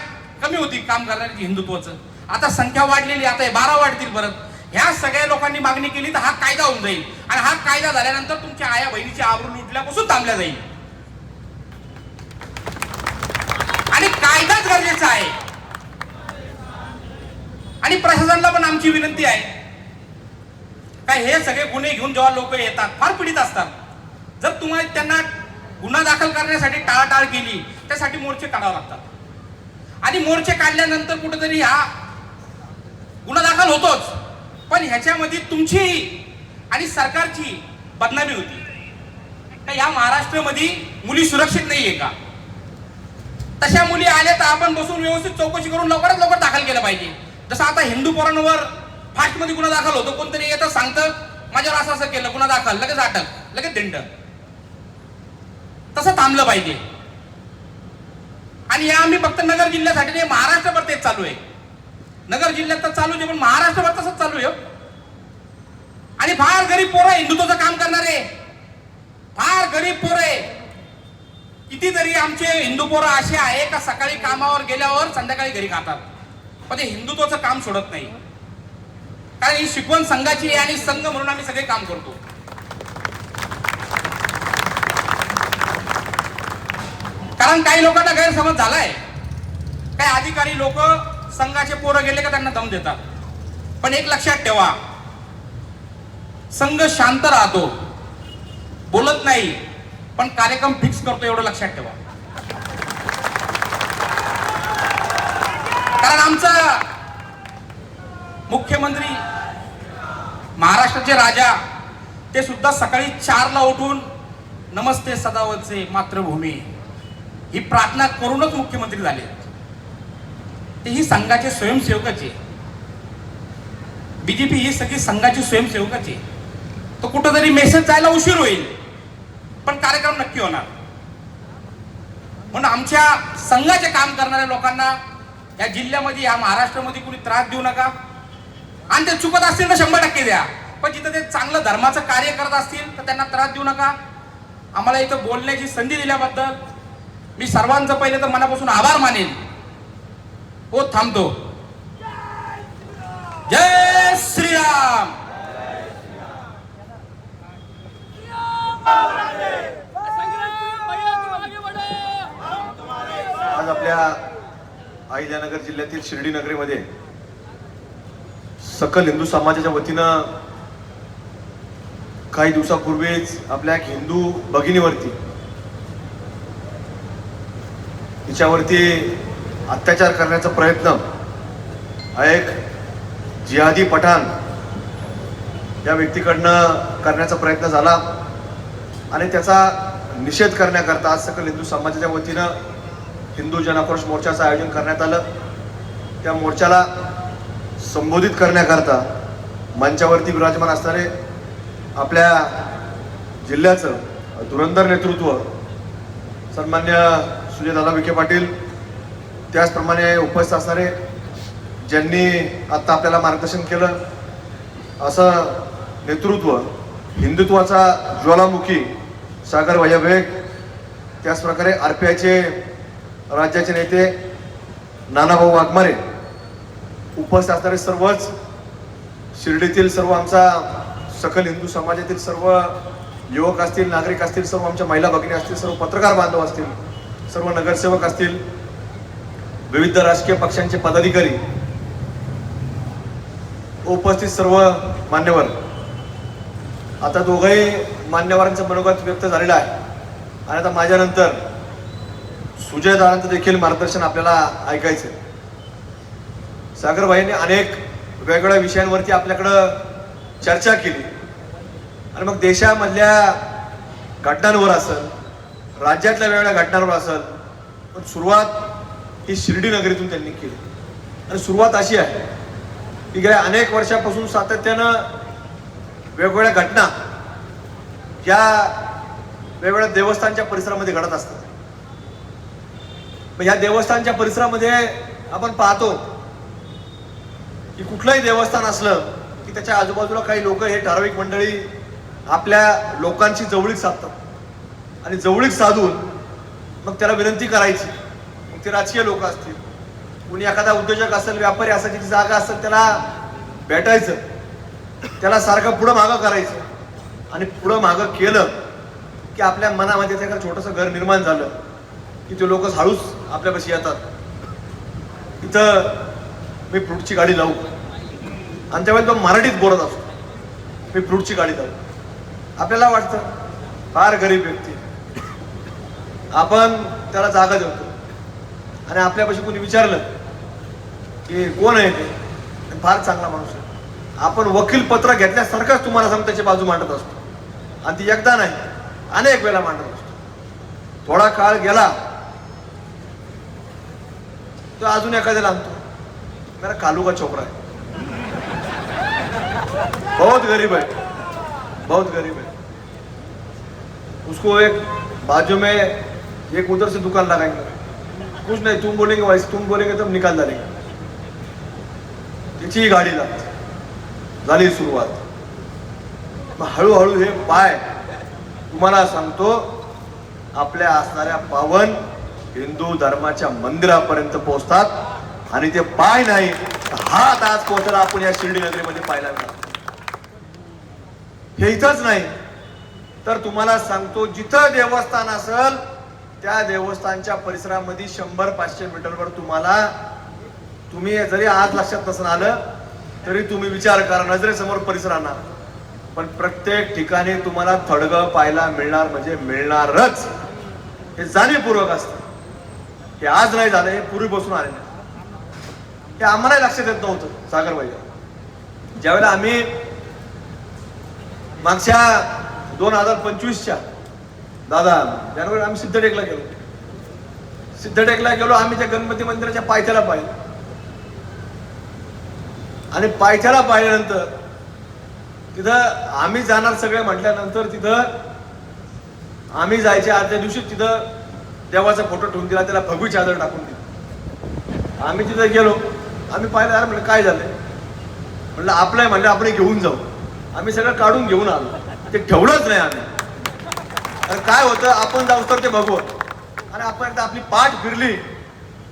कमी होती काम करणाऱ्याची हिंदुत्वाचं. आता संख्या वाढलेली, आता हे 12 वाढतील परत. ह्या सगळ्या लोकांनी मागणी केली तर हा कायदा होऊन जाईल आणि हा कायदा झाल्यानंतर तुमच्या आया बहिणीची आबरू लुटल्यापासून थांबल्या जाईल. आणि कायदाच गरजेचा आहे. आणि प्रशासनाला पण आमची विनंती आहे, काय हे सगळे गुन्हे घेऊन जेव्हा लोक येतात फार पीडित असतात. जर तुम्हाला त्यांना गुन्हा दाखल करण्यासाठी टाळाटाळ केली त्यासाठी मोर्चे काढावे लागतात. आणि मोर्चे काढल्यानंतर कुठेतरी हा गुन्हा दाखल होतोच, पण ह्याच्यामध्ये तुमची आणि सरकारची बदनामी होती. का या महाराष्ट्रामध्ये मुली सुरक्षित नाहीये का? तशा मुली आल्या तर आपण बसून व्यवस्थित चौकशी करून लवकरात लवकर दाखल केलं पाहिजे. जसं आता हिंदू पोरांवर फास्टमध्ये गुन्हा दाखल होतो, कोणतरी येतं सांगतं माझ्यावर असं असं केलं, गुन्हा दाखल, लगेच अटक, लगेच दंड. तसं थांबलं पाहिजे. आणि या आम्ही फक्त नगर जिल्ह्यासाठी नाही, महाराष्ट्रभर तेच चालू आहे. नगर जिल्ह्यात तर चालू आहे पण महाराष्ट्रभर तसंच चालू आहे. आणि फार गरीब पोरं हिंदुत्वाचं काम करणारे, फार गरीब पोरं. कितीतरी आमचे हिंदू पोरं असे आहे का सकाळी कामावर गेल्यावर संध्याकाळी घरी खातात, पण ते हिंदुत्वाचं काम सोडत नाही. कारण ही शिकवण संघाची आहे आणि संघ म्हणून आम्ही सगळे काम करतो. कारण काही लोकांना गैरसमज झालाय, काही अधिकारी लोक संघाचे पोरं गेले का त्यांना दम देतात. पण एक लक्षात ठेवा, संघ शांत राहतो, बोलत नाही, पण कार्यक्रम फिक्स करतो, एवढं लक्षात ठेवा. कारण आमचा मुख्यमंत्री महाराष्ट्राचे राजा ते सुद्धा सकाळी 4ला उठून नमस्ते सदावतचे मातृभूमी ही प्रार्थना करूनच मुख्यमंत्री झाले. ते ही संघाचे स्वयंसेवकच आहे. बीजेपी ही सगळी संघाची स्वयंसेवकच आहे. तो कुठंतरी मेसेज जायला उशीर होईल पण कार्यक्रम नक्की होणार. म्हणून आमच्या संघाचे काम करणाऱ्या लोकांना या जिल्ह्यामध्ये या महाराष्ट्रामध्ये कुणी त्रास देऊ नका. आणि ते चुकत असतील तर 100% द्या, पण जिथं ते चांगलं धर्माचं कार्य करत असतील तर त्यांना त्रास देऊ नका. आम्हाला इथं बोलण्याची संधी दिल्याबद्दल मी सर्वांचं पहिले तर मनापासून आभार मानेन. हो, थांबतो. जय श्रीराम. आज आपल्या अहिल्यानगर जिल्ह्यातील शिर्डी नगरीमध्ये सकल हिंदू समाजाच्या वतीनं काही दिवसापूर्वीच आपल्या एक हिंदू भगिनीवरती तिच्यावरती अत्याचार करण्याचा प्रयत्न हा एक जिहादी पठाण या व्यक्तीकडनं करण्याचा प्रयत्न झाला आणि त्याचा निषेध करण्याकरता आज सकल हिंदू समाजाच्या वतीनं हिंदू जनाक्रोश मोर्चाचं आयोजन करण्यात आलं. त्या मोर्चाला संबोधित करण्याकरता मंचावरती विराजमान असणारे आपल्या जिल्ह्याचं धुरंधर नेतृत्व सन्मान्य सुजयदादा विखे पाटील, त्याचप्रमाणे उपस्थित असणारे ज्यांनी आत्ता आपल्याला मार्गदर्शन केलं असं नेतृत्व, हिंदुत्वाचा ज्वालामुखी सागर वैभव, त्याचप्रकारे RPIचे राज्याचे नेते नानाभाऊ वाघमारे, उपस्थित असणारे सर्वच शिर्डीतील सर्व आमचा सकल हिंदू समाजातील सर्व युवक असतील, नागरिक असतील, सर्व आमच्या महिला भगिनी असतील, सर्व पत्रकार बांधव असतील, सर्व नगरसेवक असतील, विविध राजकीय पक्षांचे पदाधिकारी, उपस्थित सर्व मान्यवर. आता दोघंही मान्यवरांचं मनोगत व्यक्त झालेलं आहे आणि आता माझ्यानंतर सुजयदादांचं देखील मार्गदर्शन आपल्याला ऐकायचं. सागरभाईंनी अनेक वेगवेगळ्या विषयांवरती आपल्याकडं चर्चा केली आणि मग देशामधल्या घटनांवर असेल, राज्यातल्या वेगवेगळ्या घटनांवर असेल, पण सुरुवात ही शिर्डी नगरीतून त्यांनी केली. आणि सुरुवात अशी आहे की की गेल्या अनेक वर्षापासून सातत्यानं वेगवेगळ्या घटना या वेगवेगळ्या देवस्थानच्या परिसरामध्ये घडत असतात. ह्या देवस्थानच्या परिसरामध्ये आपण पाहतो की कुठलंही देवस्थान असलं की त्याच्या आजूबाजूला काही लोक हे ठराविक मंडळी आपल्या लोकांची जवळीक साधतात आणि जवळीक साधून मग त्याला विनंती करायची. मग ते राजकीय लोक असतील, कुणी एखादा उद्योजक असेल, व्यापारी असेल, ज्याची जागा असेल त्याला भेटायचं, त्याला सारखं पुढं मागं करायचं आणि पुढं मागं केलं की आपल्या मनामध्ये त्याचं छोटंसं घर निर्माण झालं की ते लोक हळूच आपल्यापाशी येतात. इथं मी फ्रूटची गाडी लावू आणि त्यावेळी तो मराठीत बोलत असतो, मी फ्रूटची गाडी लावू. आपल्याला वाटतं फार गरीब व्यक्ती, आपण त्याला जागा देतो आणि आपल्यापाशी कोणी विचारलं की कोण आहे ते, फार चांगला माणूस आहे, आपण वकील पत्र घेतल्यासारखंच तुम्हाला सांगतो त्याची बाजू मांडत असतो आणि ती एकदा नाही अनेक वेळा मांडत असतो. थोडा काळ गेला तो अजून एखाद्याला आणतो, मेरा कालू का छोकरा है, बहुत गरीब है, बहुत गरीब है, उसको एक बाजू में एक उधर से दुकान लगाएंगे, कुछ नहीं, तुम बोलेंगे वैसे, तुम बोलेंगे तब निकाल डालेंगे. त्याची ही गाडी लागते. झाली सुरुवात. मग हळूहळू हे पाय तुम्हाला सांगतो आपल्या असणाऱ्या पावन हिंदू धर्माच्या मंदिरापर्यंत पोहोचतात आणि ते पाय नाही हात आज पोहोचला आपण या शिर्डी नगरीमध्ये पाहायला मिळाला. हे इथंच नाही तर तुम्हाला सांगतो जिथं देवस्थान असेल त्या देवस्थानच्या परिसरामध्ये 100-500 मीटरवर तुम्ही जरी आज लक्षात नसून आलं तरी तुम्ही विचार करा, नजरेसमोर परिसर आणा, पण प्रत्येक ठिकाणी तुम्हाला थडगं पाहायला मिळणार म्हणजे मिळणारच. हे जाणीवपूर्वक असतं. हे आज नाही झालं, हे पूर्वीपासून आले नाही. हे आम्हालाही लक्षात येत नव्हतं सागरबाई. ज्यावेळेला आम्ही मागच्या 2025च्या जानेवारी आम्ही सिद्धटेकला गेलो. आम्ही त्या गणपती मंदिराच्या पायथ्याला पाहिलं आणि पायथ्याला पाहिल्यानंतर तिथं आम्ही जाणार सगळे म्हटल्यानंतर तिथं आम्ही जायच्या आदल्या दिवशी तिथं देवाचा फोटो ठेवून दिला, त्याला भगवी चादर टाकून दिली. आम्ही तिथं गेलो, आम्ही पाहिलं, अरे म्हणलं काय झालंय, म्हणलं आपलं आहे, म्हणलं आपण घेऊन जाऊ. आम्ही सगळं काढून घेऊन आलो, ते ठेवलंच नाही आम्ही. आणि काय होतं, आपण जाऊ तर ते भगवत आणि आपण एकदा आपली पाठ फिरली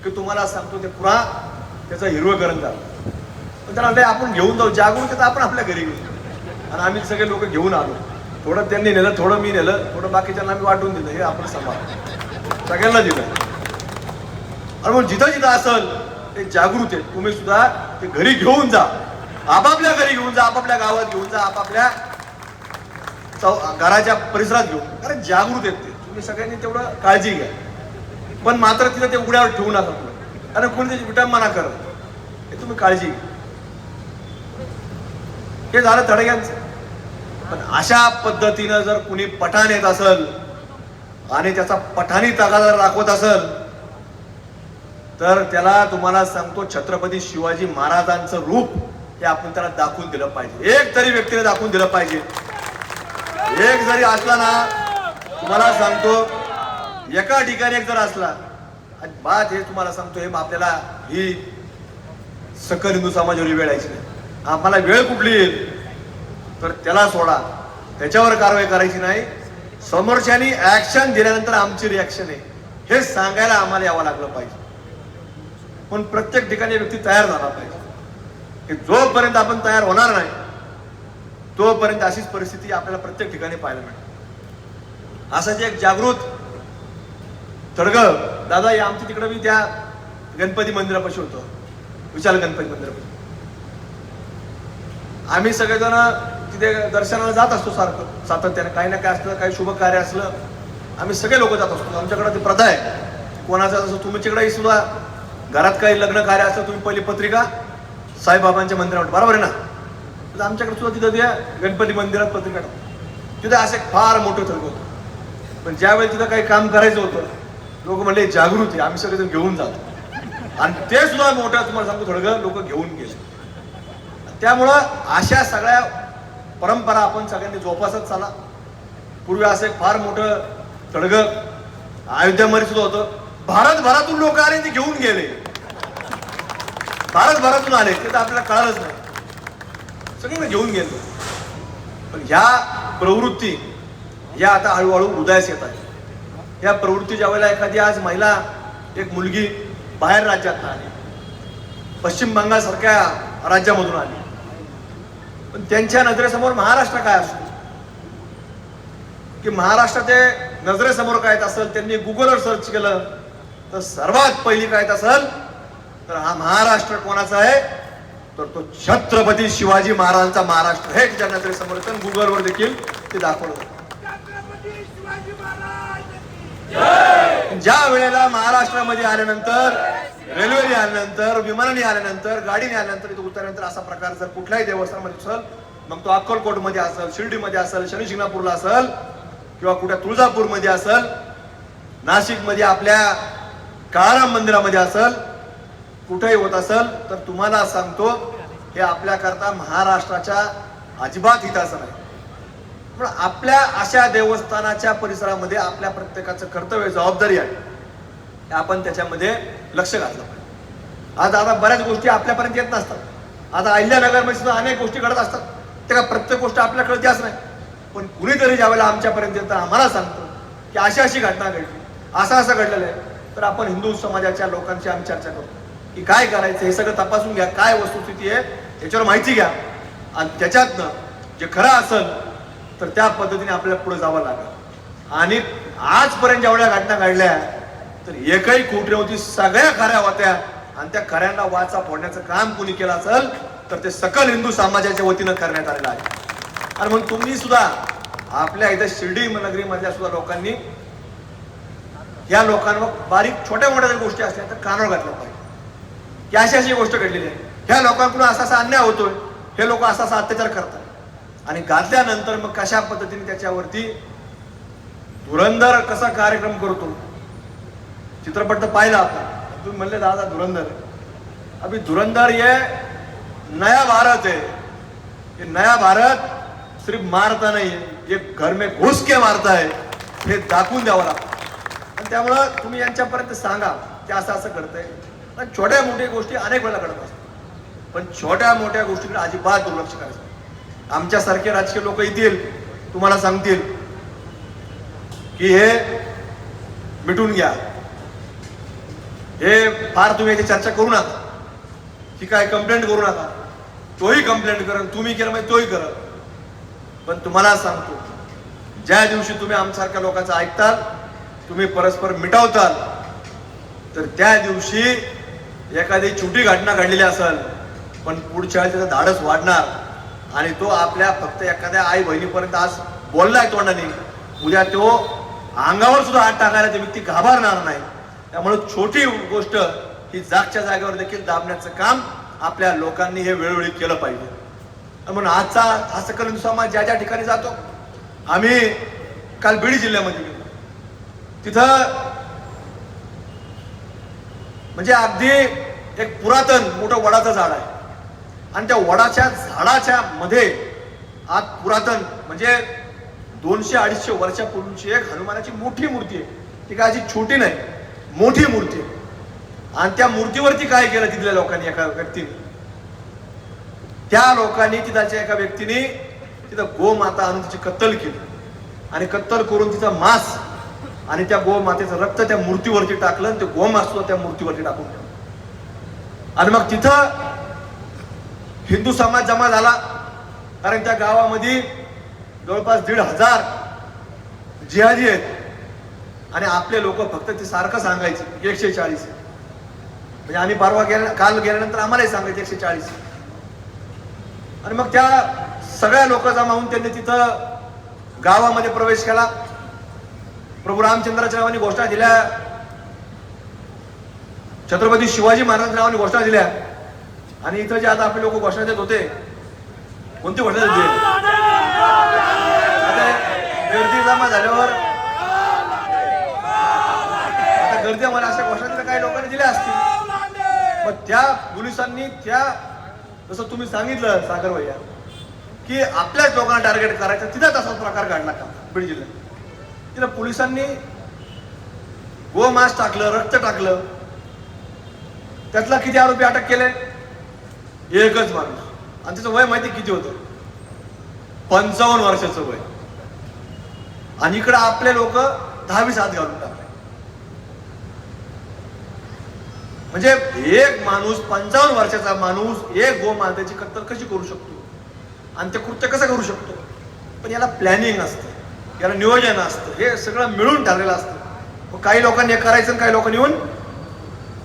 की तुम्हाला सांगतो ते पुरा त्याचं हिरवंकरण झालं. पण त्याला आपण घेऊन जाऊ, जागून तर आपण आपल्या घरी घेऊ. आणि आम्ही सगळे लोक घेऊन आलो. थोडं त्यांनी नेलं, थोडं मी नेलं, थोडं बाकीच्यांना आम्ही वाटून दिलं. हे आपण समाज सगळ्यांना दिलं. आणि मग जिथं जिथं असेल ते जागृत आहे, तुम्ही सुद्धा ते घरी घेऊन जा, आपापल्या घरी घेऊन जा, आपापल्या गावात घेऊन जा, आपापल्या घराच्या परिसरात घेऊन. कारण जागृत आहेत ते, तुम्ही सगळ्यांनी तेवढं काळजी घ्या. पण मात्र तिथं ते उघड्यावर ठेवू नका, कारण कोणी त्याची विटंबना करत, हे तुम्ही काळजी घ्या. हे झालं थडग्यांचं. पण अशा पद्धतीनं जर कुणी पठाण येत असेल आणि त्याचा पठाणी तगादा जर दाखवत असेल तर त्याला तुम्हाला सांगतो छत्रपती शिवाजी महाराजांचं रूप हे आपण त्याला दाखवून दिलं पाहिजे. एक तरी व्यक्तीने दाखवून दिलं पाहिजे. एक जरी असला ना, तुम्हाला सांगतो एका ठिकाणी एक जर असला, बात हे तुम्हाला सांगतो, हे आपल्याला ही सकल हिंदू समाजावर वेळ यायची नाही. आम्हाला वेळ कुठली येईल तर त्याला सोडा, त्याच्यावर कारवाई करायची नाही. समोरच्यानी ऍक्शन दिल्यानंतर आमची रिॲक्शन आहे हे सांगायला आम्हाला यावं लागलं पाहिजे. पण प्रत्येक ठिकाणी व्यक्ती तयार झाला पाहिजे. की जोपर्यंत आपण तयार होणार नाही तोपर्यंत अशीच परिस्थिती आपल्याला प्रत्येक ठिकाणी पाहायला मिळते. असं जे एक जागृत थडगं दादा हे आमच्या तिकडे मी त्या गणपती मंदिरापाशी होतो, विशाल गणपती मंदिरापाशी. आम्ही सगळेजण तिथे दर्शनाला जात असतो सारखं सातत्याने. काही ना काय असलं, काही शुभ कार्य असलं आम्ही सगळे लोक जात असतो. आमच्याकडे ती प्रथा आहे. कोणाचं असं तुमच्याकडेही सुद्धा घरात काही लग्न कार्य असलं तुम्ही पहिली पत्रिका साईबाबांच्या मंदिरावर, बरोबर आहे ना. तर आमच्याकडे सुद्धा तिथं त्या गणपती मंदिरात पत्रिका टाकतो. तिथे असं एक फार मोठं थडगं होतं. पण ज्यावेळी तिथं काही काम करायचं होतं लोक म्हणले जागृत आहे, आम्ही सगळेजण घेऊन जातो. आणि ते सुद्धा मोठं तुम्हाला सांगतो थडगं लोक घेऊन गेले. त्यामुळं अशा सगळ्या परंपरा आपण सगळ्यांनी जोपासत चाला. पूर्वी असं एक फार मोठं तडगं अयोध्यामध्ये सुद्धा होतं. भारतभरातून लोक आले ते घेऊन गेले, भारतभरातून आले ते तर आपल्याला कळालंच नाही, सगळीकडे घेऊन गेले. पण ह्या प्रवृत्ती या आता हळूहळू उदयास येत आहे. या प्रवृत्ती ज्या वेळेला एखादी आज महिला एक मुलगी बाहेर राज्यात आली, पश्चिम बंगाल सारख्या राज्यामधून आली, पण त्यांच्या नजरेसमोर महाराष्ट्र काय असतो की महाराष्ट्र ते नजरेसमोर काय असेल, त्यांनी गुगलवर सर्च केलं तर सर्वात पहिली काय असेल तर हा महाराष्ट्र कोणाचा आहे तर तो छत्रपती शिवाजी महाराजांचा महाराष्ट्र हे त्याच्या नजरेसमोर येतं. गुगलवर देखील ते दाखवलं. छत्रपती शिवाजी महाराज की ज्या वेळेला महाराष्ट्रामध्ये आल्यानंतर, रेल्वेने आल्यानंतर, विमानाने आल्यानंतर, गाडीने आल्यानंतर, इथे उतरल्यानंतर असा प्रकार जर कुठल्याही देवस्थानामध्ये असेल, मग तो अक्कलकोटमध्ये असेल, शिर्डीमध्ये असेल, शनी शिंगणापूरला असेल किंवा कुठे तुळजापूरमध्ये असेल, नाशिकमध्ये आपल्या काळाराम मंदिरामध्ये असेल, कुठेही होत असेल तर तुम्हाला सांगतो हे आपल्याकरता महाराष्ट्राच्या अजिबात हिताचं नाही. पण आपल्या अशा देवस्थानाच्या परिसरामध्ये आपल्या प्रत्येकाचं कर्तव्य, जबाबदारी आहे, आपण त्याच्यामध्ये लक्ष घातलं पाहिजे. आज आता बऱ्याच गोष्टी आपल्यापर्यंत येत नसतात. आता अहिल्यानगरमध्ये सुद्धा अनेक गोष्टी घडत असतात, त्या प्रत्येक गोष्ट आपल्याला कळतेच नाही. पण कुणीतरी ज्यावेळेला आमच्यापर्यंत येतं, आम्हाला सांगतो की अशी अशी घटना घडली, असं घडलेलं आहे, तर आपण हिंदू समाजाच्या लोकांची आम्ही चर्चा करतो की काय करायचं, हे सगळं तपासून घ्या, काय वस्तुस्थिती आहे याच्यावर माहिती घ्या, आणि त्याच्यातनं जे खरं असेल तर त्या पद्धतीने आपल्याला पुढे जावं लागेल. आणि आजपर्यंत जेवढ्या घटना घडल्या तर एकही खोटी नव्हती, सगळ्या खऱ्या होत्या. आणि त्या खऱ्यांना वाचा फोडण्याचं काम कुणी केलं असेल तर ते सकल हिंदू समाजाच्या वतीनं करण्यात आलेलं आहे. आणि मग तुम्ही सुद्धा आपल्या इथे शिर्डी नगरीमधल्या सुद्धा लोकांनी या लोकांवर बारीक छोट्या मोठ्या जर गोष्टी असल्या तर कानावर घातलं पाहिजे की अशी अशी गोष्ट घडलेली आहे, ह्या लोकांकडून असा असा अन्याय होतोय, हे लोक असा असा अत्याचार करतात. आणि घातल्यानंतर मग कशा पद्धतीने त्याच्यावरती धुरंधर कसा कार्यक्रम करतो, चित्रपट तर पाहिला आपण. तुम्ही म्हणले दादा धुरंधर, अभी धुरंधर ये नया भारत है. ये नया भारत सिर्फ मारता नहीं है, ये घर में घुस के मारता है, हे दाखवून द्यावं लागतं. आणि त्यामुळं तुम्ही यांच्यापर्यंत सांगा की असं असं घडतंय. छोट्या मोठ्या गोष्टी अनेक वेळा घडत असतात, पण छोट्या मोठ्या गोष्टीकडे अजिबात दुर्लक्ष करायचं. आमच्यासारखे राजकीय लोक येतील, तुम्हाला सांगतील की हे मिटून घ्या, हे फार तुम्ही याची चर्चा करू नका, की काय कंप्लेंट करू नका, तोही कंप्लेंट करा, तुम्ही केलं म्हणजे तोही करा. पण तुम्हाला सांगतो, ज्या दिवशी तुम्ही आमच्यासारख्या लोकांचं ऐकताल, तुम्ही परस्पर मिटवताल, तर त्या दिवशी एखादी छोटी घटना घडलेली असेल पण पुढच्या वेळी त्याचं धाडस वाढणार आणि तो आपल्या फक्त एखाद्या आई बहिणीपर्यंत आज बोललाय तोंडाने, उद्या तो अंगावर सुद्धा हात टाकायला ते व्यक्ती घाबरणार नाही. त्यामुळे छोटी गोष्ट ही जागच्या जागेवर देखील दाबण्याचं काम आपल्या लोकांनी हे वेळोवेळी केलं पाहिजे. म्हणून आजचा हा सकल हिंदू समाज ज्या ज्या ठिकाणी जातो, आम्ही काल बीड जिल्ह्यामध्ये गेलो, तिथं म्हणजे अगदी एक पुरातन मोठं वडाचं झाड आहे आणि त्या वडाच्या झाडाच्या मध्ये आज पुरातन म्हणजे 200-250 वर्षापूर्वीची एक हनुमानाची मोठी मूर्ती आहे. ती काय अशी छोटी नाही, मोठी मूर्ती आहे. आणि त्या मूर्तीवरती काय केलं तिथल्या लोकांनी, एका व्यक्तीने, त्या लोकांनी तिथल्या एका व्यक्तीने तिथं गोमाता आणून तिची कत्तल केली आणि कत्तल करून तिचा मांस आणि त्या गोमातेचं रक्त त्या मूर्तीवरती टाकलं आणि ते गोमांस त्या मूर्तीवरती टाकून ठेवलं. आणि मग तिथं हिंदू समाज जमा झाला, कारण त्या गावामध्ये जवळपास 1,500 जिहादी आहेत आणि आपले लोक फक्त ते सारखं सांगायचे 140. म्हणजे आम्ही परवा काल गेल्यानंतर आम्हालाही सांगायचे 140. आणि मग त्या सगळ्या लोक जमा होऊन त्यांनी तिथं गावामध्ये प्रवेश केला. प्रभू रामचंद्राच्या नावाने घोषणा दिल्या, छत्रपती शिवाजी महाराजांच्या नावाने घोषणा दिल्या. आणि इथं जे आता आपले लोक घोषणा देत होते, कोणती घोषणा देत होते? गर्दी जमा झाल्यावर आता गर्दीमध्ये अशा घोषणा काही लोकांनी दिल्या असतील, पण त्या पोलिसांनी त्या जसं तुम्ही सांगितलं सागर भैया की आपल्याच लोकांना टार्गेट करायचं, तिथं तसाच प्रकार घडला का बीड जिल्ह्यात. तिथं पोलिसांनी गोमांस टाकलं, रक्त टाकलं. त्यातला किती आरोपी अटक केले? एकच माणूस. आणि त्याचं वय माहिती किती होतं? 55 वर्षाचं वय. आणि इकडे आपले लोक 10-20 हात घालून टाकले. म्हणजे एक माणूस, 55 वर्षाचा माणूस एक गोमातेची कत्तल कशी करू शकतो आणि ते कृत्य कसं करू शकतो? पण याला प्लॅनिंग असतं, याला नियोजन असतं, हे सगळं मिळून ठरलेलं असतं. मग काही लोकांनी हे करायचं आणि काही लोकांनी येऊन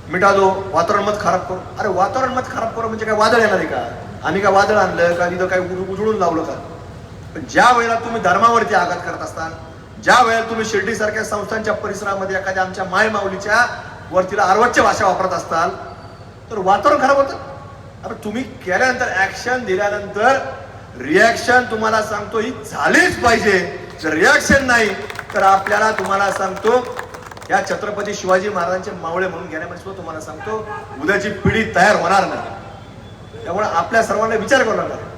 मिटा दो, वातावरण मत खराब करू. अरे वातावरण मत खराब करू म्हणजे काय वादळ येणार आहे का? आम्ही काय वादळ आणलं का? तिथं काय उजळून लावलं का? पण ज्या वेळेला तुम्ही धर्मावरती आघात करत असताल, ज्या वेळेला तुम्ही शिर्डी सारख्या संस्थांच्या परिसरामध्ये एखाद्या आमच्या मायमाऊलीच्या वरतीला अर्वाच्य भाषा वापरत असताल तर वातावरण खराब होतं. आता तुम्ही केल्यानंतर, ऍक्शन दिल्यानंतर रिॲक्शन तुम्हाला सांगतो ही झालीच पाहिजे. जर रिॲक्शन नाही तर आपल्याला, तुम्हाला सांगतो, या छत्रपती शिवाजी महाराजांचे मावळे म्हणून घेण्यामध्ये सुद्धा तुम्हाला सांगतो उद्याची पिढी तयार होणार नाही. त्यामुळे आपल्या सर्वांना विचार करावा लागेल.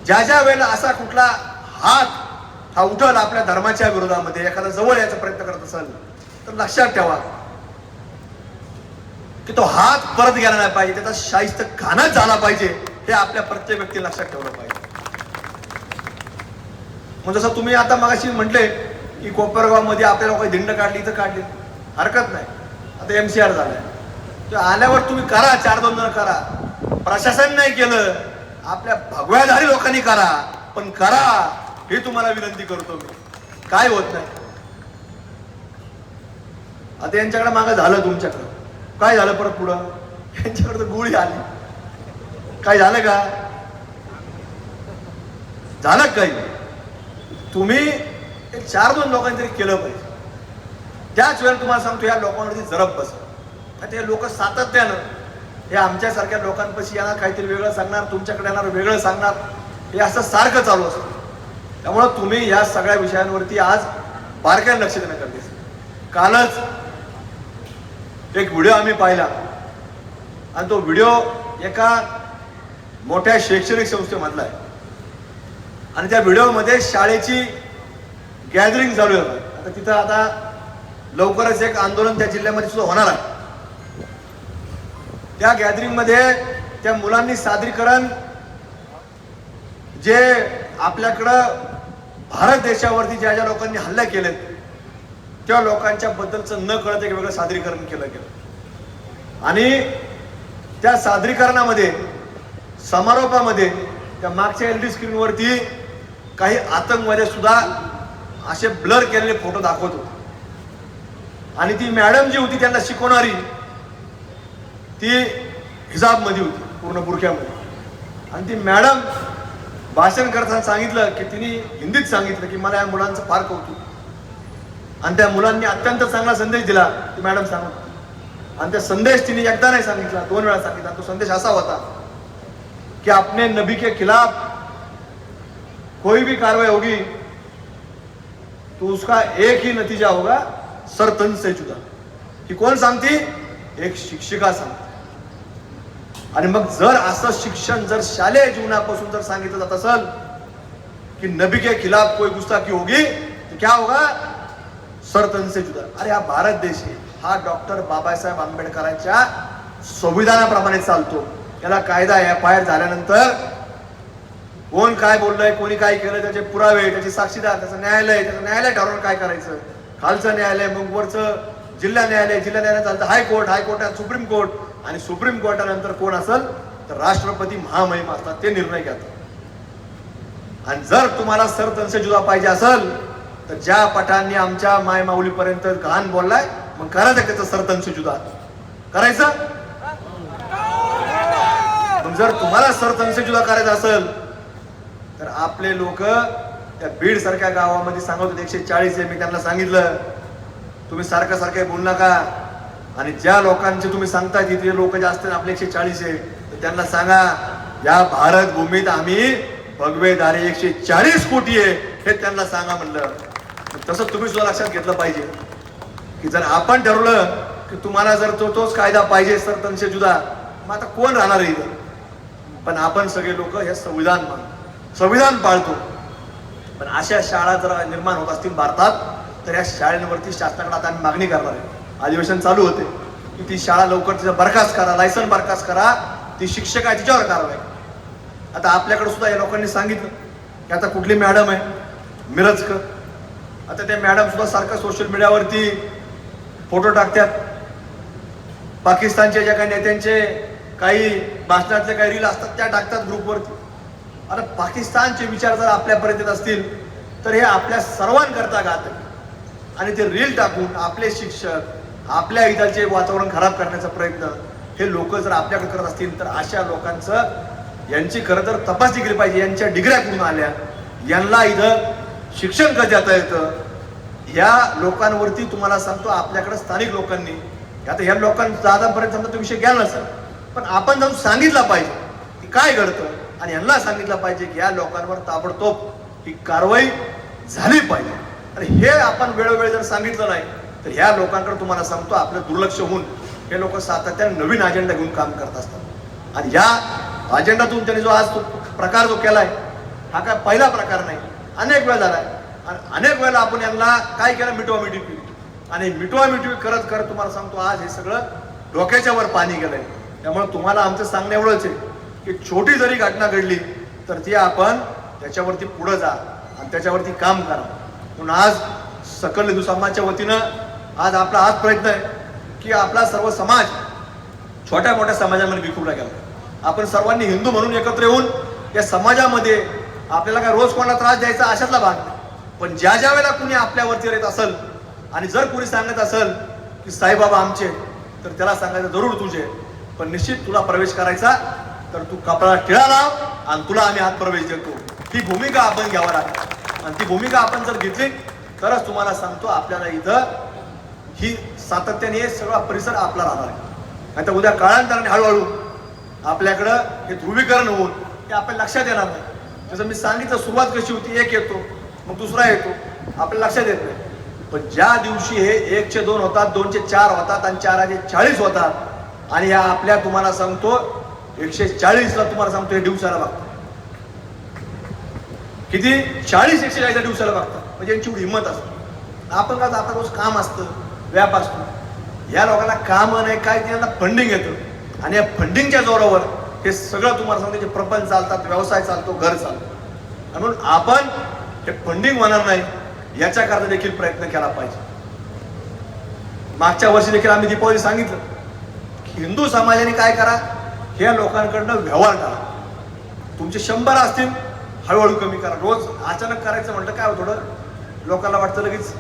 ज्या ज्या वेळेला असा कुठला हात हा उठल आपल्या धर्माच्या विरोधामध्ये, एखादा जवळ यायचा प्रयत्न करत असेल तर लक्षात ठेवा की तो हात परत गेला नाही पाहिजे, त्याचा शाहिस्त खानाच झाला पाहिजे. हे आपल्या प्रत्येक व्यक्ती लक्षात ठेवलं पाहिजे. मग जसं तुम्ही आता मगाशी म्हटले की कोपरगाव मध्ये आपल्या लोकांनी धिंड काढली, इथं काढली, हरकत नाही. आता MCR झालाय, ते आल्यावर तुम्ही करा, 4-2 जण करा. प्रशासन नाही केलं, आपल्या भगव्याधारी लोकांनी करा, पण करा हे तुम्हाला विनंती करतो मी. काय होत नाही. आता यांच्याकडे मागं झालं, तुमच्याकडं काय झालं परत पुढं? यांच्याकडे तर गोळी आली. काय झालं का? झालं काही? तुम्ही 4-2 लोकांनी तरी केलं पाहिजे. त्याच वेळेला तुम्हाला सांगतो या लोकांवरती जरब बस. ते लोक सातत्यानं हे आमच्यासारख्या लोकांपाशी येणार, काहीतरी वेगळं सांगणार, तुमच्याकडे येणार वेगळं सांगणार, हे असं सारखं चालू असतं. त्यामुळं तुम्ही या सगळ्या विषयांवरती आज बारकाईने लक्ष देणं गरजेचं. कालच एक व्हिडिओ आम्ही पाहिला आणि तो व्हिडिओ एका मोठ्या शैक्षणिक संस्थेमधला आहे आणि त्या व्हिडिओमध्ये शाळेची गॅदरिंग चालू आहे. आता तिथं आता लवकरच एक आंदोलन त्या जिल्ह्यामध्ये सुद्धा होणार आहे. त्या गॅदरिंग मध्ये त्या मुलांनी सादरीकरण जे आपल्याकडं भारत देशावरती ज्या ज्या लोकांनी हल्ले केलेत त्या लोकांच्या बद्दलचं न कळत एक वेगळं सादरीकरण केलं गेलं. आणि त्या सादरीकरणामध्ये, समारोपामध्ये त्या मागच्या LED स्क्रीनवरती काही आतंकवादी सुद्धा असे ब्लर केलेले फोटो दाखवत होते. आणि ती मॅडम जी होती त्यांना शिकवणारी ती हिजाब मध्ये होती, पूर्ण बुरख्यामध्ये. आणि ती मॅडम भाषण करताना सांगितलं की तिने हिंदीत सांगितलं की मला या मुलांचं फार कौतुक. आणि त्या मुलांनी अत्यंत चांगला संदेश दिला, ती मॅडम सांगत. आणि त्या संदेश तिने एकदा नाही सांगितला, 2 वेळा सांगितला. तो संदेश असा होता कि अपने नबी के खिलाफ कोई भी कार्रवाई होगी तो उसका एक ही नतीजा होगा, सर तन से जुदा. ही कोण सांगती? एक शिक्षिका सांगते. आणि मग जर असं शिक्षण जर शालेय जीवनापासून जर सांगितलं जात असेल की नबी के खिलाफ कोई गुस्ताखी होगी तो क्या होगा, सर तन से जुदा. अरे हा भारत देश आहे, हा डॉक्टर बाबासाहेब आंबेडकरांच्या संविधानाप्रमाणे चालतो. याला कायदा FIR झाल्यानंतर कोण काय बोललंय, कोणी काय केलं, त्याचे पुरावे, त्याचे साक्षीदार, त्याचं न्यायालय ठरवून काय करायचं. खालचं न्यायालय, मग वरचं जिल्हा न्यायालय, जिल्हा न्यायालय चालतं हायकोर्ट, सुप्रीम कोर्ट, आणि सुप्रीम कोर्टानंतर कोण असेल तर राष्ट्रपती महामहिम असतात, ते निर्णय घेतात. आणि जर तुम्हाला सर तन से जुदा पाहिजे असेल तर ज्या पठांनी आमच्या मायमाऊलीपर्यंत घाण बोललाय, मग करायचं त्याचं सर तन से जुदा करायचं. मग जर तुम्हाला सर तन से जुदा करायचं असेल तर आपले लोक त्या बीड सारख्या गावामध्ये सांगत होते 140 आहे. मी त्यांना सांगितलं तुम्ही सारखं बोलू नका. आणि ज्या लोकांचे तुम्ही सांगताय तिथे लोक जास्त आपले 140 आहे, तर त्यांना सांगा या भारत भूमीत आम्ही भगवेदारी 140 कोटी आहे, हे त्यांना सांगा म्हणलं. तसं तुम्ही सुद्धा लक्षात घेतलं पाहिजे की जर आपण ठरवलं की तुम्हाला जर तोच कायदा पाहिजे सर तन से जुदा, मग आता कोण राहणार आहे इथं? पण आपण सगळे लोक हे संविधान पाळतो. पण अशा शाळा जर निर्माण होत असतील भारतात तर या शाळेवरती शासनाकडे आता आम्ही मागणी करणार आहे. अधिवेशन चालू होते की ती शाळा लवकर तिचा बरखास्त करा, लायसन बरखास्त करा, ती शिक्षक आहे तिच्यावर कारवाई. आता आपल्याकडे सुद्धा या लोकांनी सांगितलं की आता कुठली मॅडम आहे मिरजकर, आता त्या मॅडम सुद्धा सारखं सोशल मीडियावरती फोटो टाकतात. पाकिस्तानच्या ज्या काही नेत्यांचे काही भाषणातले काही रील असतात त्या टाकतात ग्रुपवरती. आता पाकिस्तानचे विचार जर आपल्यापर्यंत येत असतील तर हे आपल्या सर्वांकरता घात आहे. आणि ते रील टाकून आपले शिक्षक आपल्या इथलचे वातावरण खराब करण्याचा प्रयत्न हे लोक जर आपल्याकडे करत असतील तर अशा लोकांचं यांची खरं तर तपासणी केली पाहिजे. यांच्या डिग्र्या कुठून आल्या, यांना इथं शिक्षण कसं देता येतं, या लोकांवरती तुम्हाला सांगतो आपल्याकडे स्थानिक लोकांनी, आता ह्या लोकांचा दादापर्यंत समजा तो विषय गेला नसेल पण आपण जाऊन सांगितलं पाहिजे की काय घडतं आणि यांना सांगितलं पाहिजे की या लोकांवर ताबडतोब ही कारवाई झाली पाहिजे. आणि हे आपण वेळोवेळी जर सांगितलं नाही तर ह्या लोकांकडे तुम्हाला सांगतो आपलं दुर्लक्ष होऊन हे लोक सातत्याने नवीन अजेंडा घेऊन काम करत असतात. आणि या अजेंडातून त्यांनी जो आज तो प्रकार जो केलाय हा काय पहिला प्रकार नाही, अनेक वेळा झालाय. आणि अनेक वेळेला आपण यांना काय केलं, मिठवामिठी केली. आणि मिठवामिठी करत करत तुम्हाला सांगतो आज हे सगळं डोक्याच्या वर पाणी गेलंय. त्यामुळे तुम्हाला आमचं सांगणं एवढंच आहे की छोटी जरी घटना घडली तर ती आपण त्याच्यावरती पुढे जा आणि त्याच्यावरती काम करा. म्हणून आज सकल हिंदू समाजाच्या वतीनं आज आपला हाच प्रयत्न आहे की आपला सर्व समाज छोट्या मोठ्या समाजामध्ये विखुरला गेला. आपण सर्वांनी हिंदू म्हणून एकत्र येऊन या समाजामध्ये आपल्याला काय रोज कोणाला त्रास द्यायचा अशातला भाग नाही. पण ज्या ज्या वेळेला कुणी आपल्यावरती येत असेल आणि जर कुणी सांगत असेल की साईबाबा आमचे, तर त्याला सांगायचं जरूर तुझे, पण निश्चित तुला प्रवेश करायचा तर तू कपडा टिळा लाव आणि तुला आम्ही हात प्रवेश देतो. ही भूमिका आपण घ्यावी लागते. आणि ती भूमिका आपण जर घेतली तरच तुम्हाला सांगतो आपल्याला इथं ही सातत्याने सगळा परिसर आपला राहणार आहे. नाही तर उद्या काळांतराने हळूहळू आपल्याकडं हे ध्रुवीकरण होऊन ते आपल्या लक्षात येणार नाही. जसं मी सांगितलं सुरुवात कशी होती, एक येतो मग दुसरा येतो, आपल्या लक्षात येत नाही. पण ज्या दिवशी हे 1 चे 2 होतात, 2 चे 4 होतात आणि 4 चे 40 होतात आणि या आपल्या तुम्हाला सांगतो 140ला तुम्हाला सांगतो हे दिवसाला बघतात. किती 40-140 दिवसाला बघतात. म्हणजे यांची एवढी हिंमत असते. आपण का आता रोज काम असतं, व्याप असतो. या लोकांना काम नाही काय, त्यांना फंडिंग येतं आणि या फंडिंगच्या जोरावर हे सगळं तुम्हाला सांगतो प्रपंच चालतात, व्यवसाय चालतो, घर चालतो. म्हणून आपण हे फंडिंग होणार नाही याच्याकरता देखील प्रयत्न केला पाहिजे. मागच्या वर्षी देखील आम्ही दीपावली सांगितलं की हिंदू समाजाने काय करा, ह्या लोकांकडनं व्यवहार करा. तुमचे 100 असतील हळूहळू कमी करा. रोज अचानक करायचं म्हटलं काय थोडं लोकांना वाटतं लगेच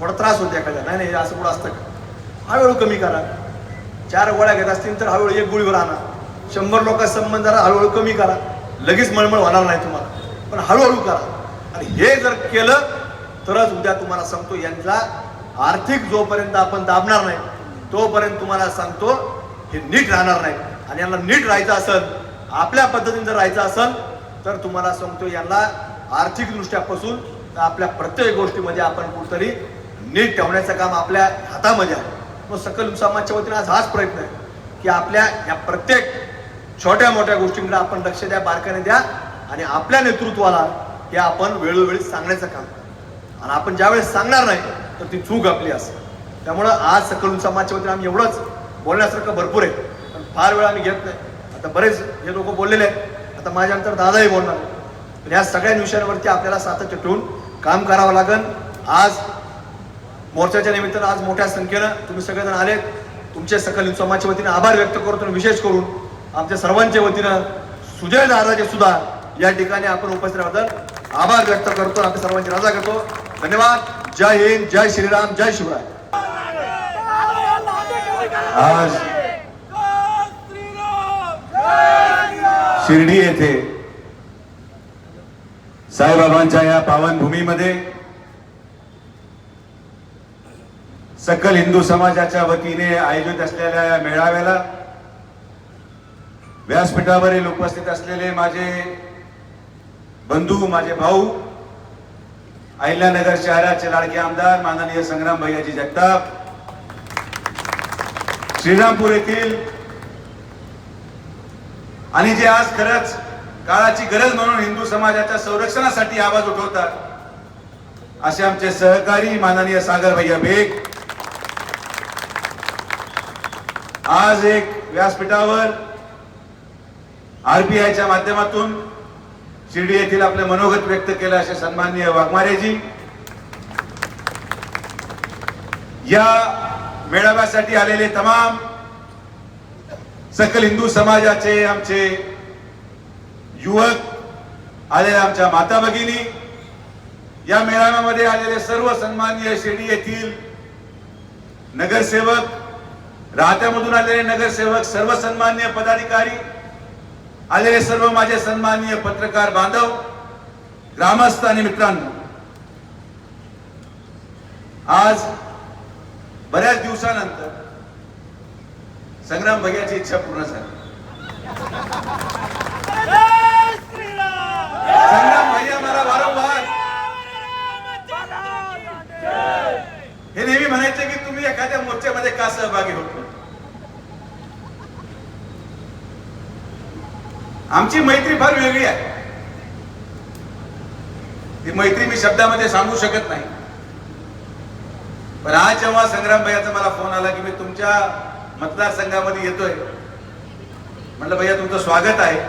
थोडा त्रास होतो एखाद्या. नाही असं कुठं असतं का, हळूहळू कमी करा. 4 गोळ्या घेत असतील तर हळूहळू 1 गोळीवर आणा. 100 लोकांचा संबंध जरा हळूहळू कमी करा. लगेच मळमळ होणार नाही तुम्हाला, पण हळूहळू करा. आणि हे जर केलं तरच उद्या तुम्हाला सांगतो यांचा आर्थिक जोपर्यंत आपण दाबणार नाही तोपर्यंत तुम्हाला सांगतो हे नीट राहणार नाही. आणि यांना नीट राहायचं असेल, आपल्या पद्धतीने जर राहायचं असेल तर तुम्हाला सांगतो यांना आर्थिक दृष्ट्यापासून आपल्या प्रत्येक गोष्टीमध्ये आपण कुठतरी नीट ठेवण्याचं काम आपल्या हातामध्ये आहे. मग सकल समाजाच्या वतीने आज हाच प्रयत्न आहे की आपल्या या प्रत्येक छोट्या मोठ्या गोष्टींकडे आपण लक्ष द्या, बारकाने द्या आणि आपल्या नेतृत्वाला हे आपण वेळोवेळी सांगण्याचं काम. आणि आपण ज्यावेळेस सांगणार नाही तर ती चूक आपली असेल. त्यामुळं आज सकल समाजाच्या वतीने आम्ही एवढंच बोलण्यासारखं भरपूर आहे, पण फार वेळ आम्ही घेत नाही. आता बरेच हे लोक बोललेले आहेत, आता माझ्यानंतर दादाही बोलणार. पण या सगळ्या विषयांवरती आपल्याला सातत्य ठेवून काम करावं लागेल. आज मोर्चाच्या निमित्तानं आज मोठ्या संख्येनं तुम्ही सगळेजण आलेत. तुमचे सकल समाजाच्या वतीने आभार व्यक्त करतो. विशेष करून आमच्या सर्वांच्या वतीनं सुजय दादाचे सुद्धा या ठिकाणी आपण उपस्थित राहतात आभार व्यक्त करतो. आपल्या सर्वांची रजा करतो. धन्यवाद. जय हिंद, जय श्रीराम, जय शिवराय. आज शिर्डी येथे साईबाबांच्या या पावन भूमीमध्ये सकल हिंदू समाजाच्या वतीने आयोजित असलेल्या या मेळाव्याला व्यासपीठावरील उपस्थित असलेले माझे बंधू, माझे भाऊ, अहिल्यानगर शहराचे लाडके आमदार माननीय संग्राम भैयाजी जगताप, श्रीरामपूर येथील आणि जे आज खरंच काळाची गरज म्हणून हिंदू समाजाच्या संरक्षणासाठी आवाज उठवतात असे आमचे सहकारी माननीय सागर भैया बेग आज एक व्यासपीठावर आरपीआयच्या माध्यमातून शिर्डी येथील आपले मनोगत व्यक्त केले असे सन्माननीय वाघमारेजी या मेळाव्यासाठी आलेले तमाम सकल हिंदू समाजाचे आमचे युवक आलेले आमच्या माता भगिनी या मेळाव्यामध्ये आलेले सर्व सन्माननीय शिर्डी येथील नगरसेवक राहत्यामधून आलेले नगरसेवक सर्व सन्माननीय पदाधिकारी आलेले सर्व माझे सन्माननीय पत्रकार बांधव ग्रामस्थ आणि मित्रांनो आज बऱ्याच दिवसानंतर संग्राम भैयाची इच्छा पूर्ण झाली संग्राम भैया मला वारंवार हे नेहमी म्हणायचे की तुम्ही एखाद्या मोर्चामध्ये का सहभागी होत नाही आमची मैत्री फार वेगळी आहे ती मैत्री मी शब्दामध्ये सांगू शकत नाही पण आज जेव्हा संग्राम भैयाचा मला फोन आला की मी तुमच्या मतदारसंघामध्ये येतोय म्हटलं भैया तुमचं स्वागत आहे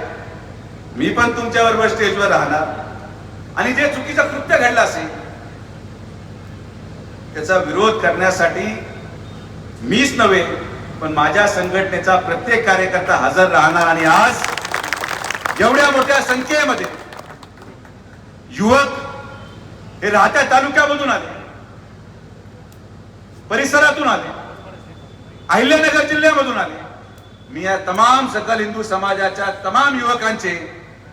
मी पण तुमच्याबरोबर स्टेजवर राहणार आणि जे चुकीचं कृत्य घडलं असेल त्याचा विरोध करण्यासाठी मीच नव्हे पण माझ्या संघटनेचा प्रत्येक कार्यकर्ता हजर राहणार आणि आज एवढ्या मोठ्या संख्येमध्ये युवक हे राहत्या तालुक्यामधून आले परिसरातून आले अहिल्यानगर जिल्ह्यामधून आले मी या तमाम सकल हिंदू समाजाच्या तमाम युवकांचे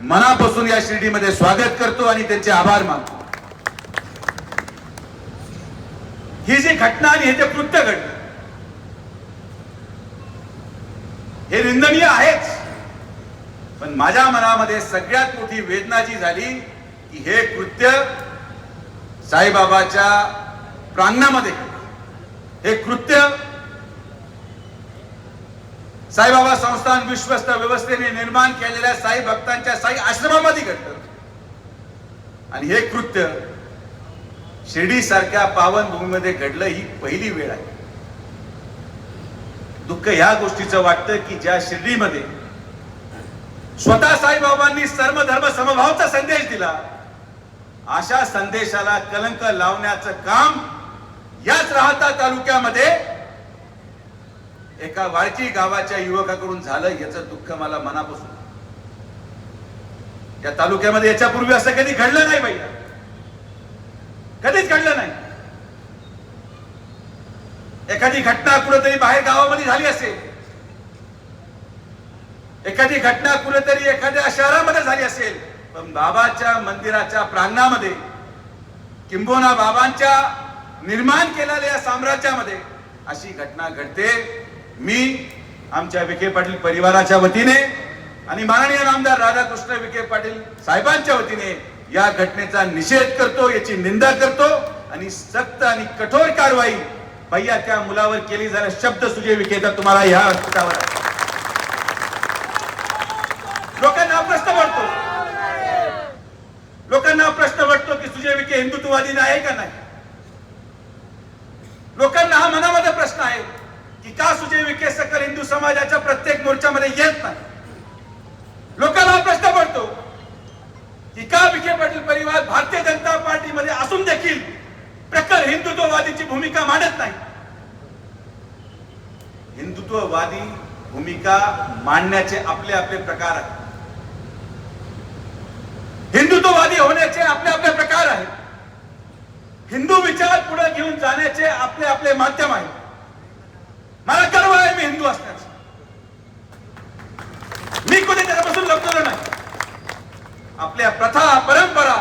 मनापासून या शिर्डीमध्ये स्वागत करतो आणि त्यांचे आभार मानतो ही जी घटना आणि हे जे कृत्य घडलं हे निंदनीय आहेच पण माझ्या मनामध्ये सगळ्यात मोठी वेदना जी झाली की हे कृत्य साईबाबाच्या प्रांगणामध्ये हे कृत्य साईबाबा संस्थान विश्वस्त व्यवस्थेने निर्माण केलेल्या साई भक्तांच्या साई आश्रमामध्ये घडलं आणि हे कृत्य शिर्डी सारख्या पावन भूमीमध्ये घडलं ही पहिली वेळ आहे दुःख ह्या गोष्टीचं वाटतं की ज्या शिर्डीमध्ये स्वतः साईबाबांनी सर्व धर्म समभावचा संदेश दिला अशा संदेशाला कलंक लावण्याचं काम याच राहता तालुक्यामध्ये एका वाळकी गावाच्या युवकाकडून झालं याचं दुःख मला मनापासून या तालुक्यामध्ये याच्यापूर्वी असं कधी घडलं नाही भैया कधीच घडलं नाही एखादी घटना कुठेतरी बाहेर गावामध्ये झाली असेल एखादी घटना कुठेतरी एखाद्या शहरामध्ये झाली असेल पण बाबाच्या मंदिराच्या प्रांगणामध्ये किंबहुना बाबांच्या निर्माण केलेल्या या साम्राज्यामध्ये अशी घटना घडते मी आमच्या विखे पाटील परिवाराच्या वतीने आणि माननीय आमदार राधाकृष्ण विखे पाटील साहेबांच्या वतीने या घटनेचा निषेध करतो याची निंदा करतो आणि सक्त आणि कठोर कारवाई भैया त्या मुलावर केली जाणार शब्द सुजय विखेचा तुम्हाला या स्थावर लोकांना प्रश्न पडतो की सुजय विखे हिंदुत्ववादी आहे का नाही लोकांना हा मनामध्ये प्रश्न आहे की का सुजय विखे सकल हिंदू समाजाच्या प्रत्येक मोर्चामध्ये येत नाही लोकांना हा प्रश्न पडतो की का विखे पाटील परिवार भारतीय जनता पार्टीमध्ये असून देखील प्रखर हिंदुत्ववादीची भूमिका मांडत नाही हिंदुत्ववादी भूमिका मांडण्याचे आपले आपले प्रकार आहेत हिंदुत्ववादी होण्याचे आपले आपले प्रकार आहेत हिंदू विचार पुढे घेऊन जाण्याचे आपले आपले माध्यम आहे मला गर्व आहे मी हिंदू असण्याचा मी कुठे त्याच्यापासून लपलेलो नाही आपल्या प्रथा परंपरा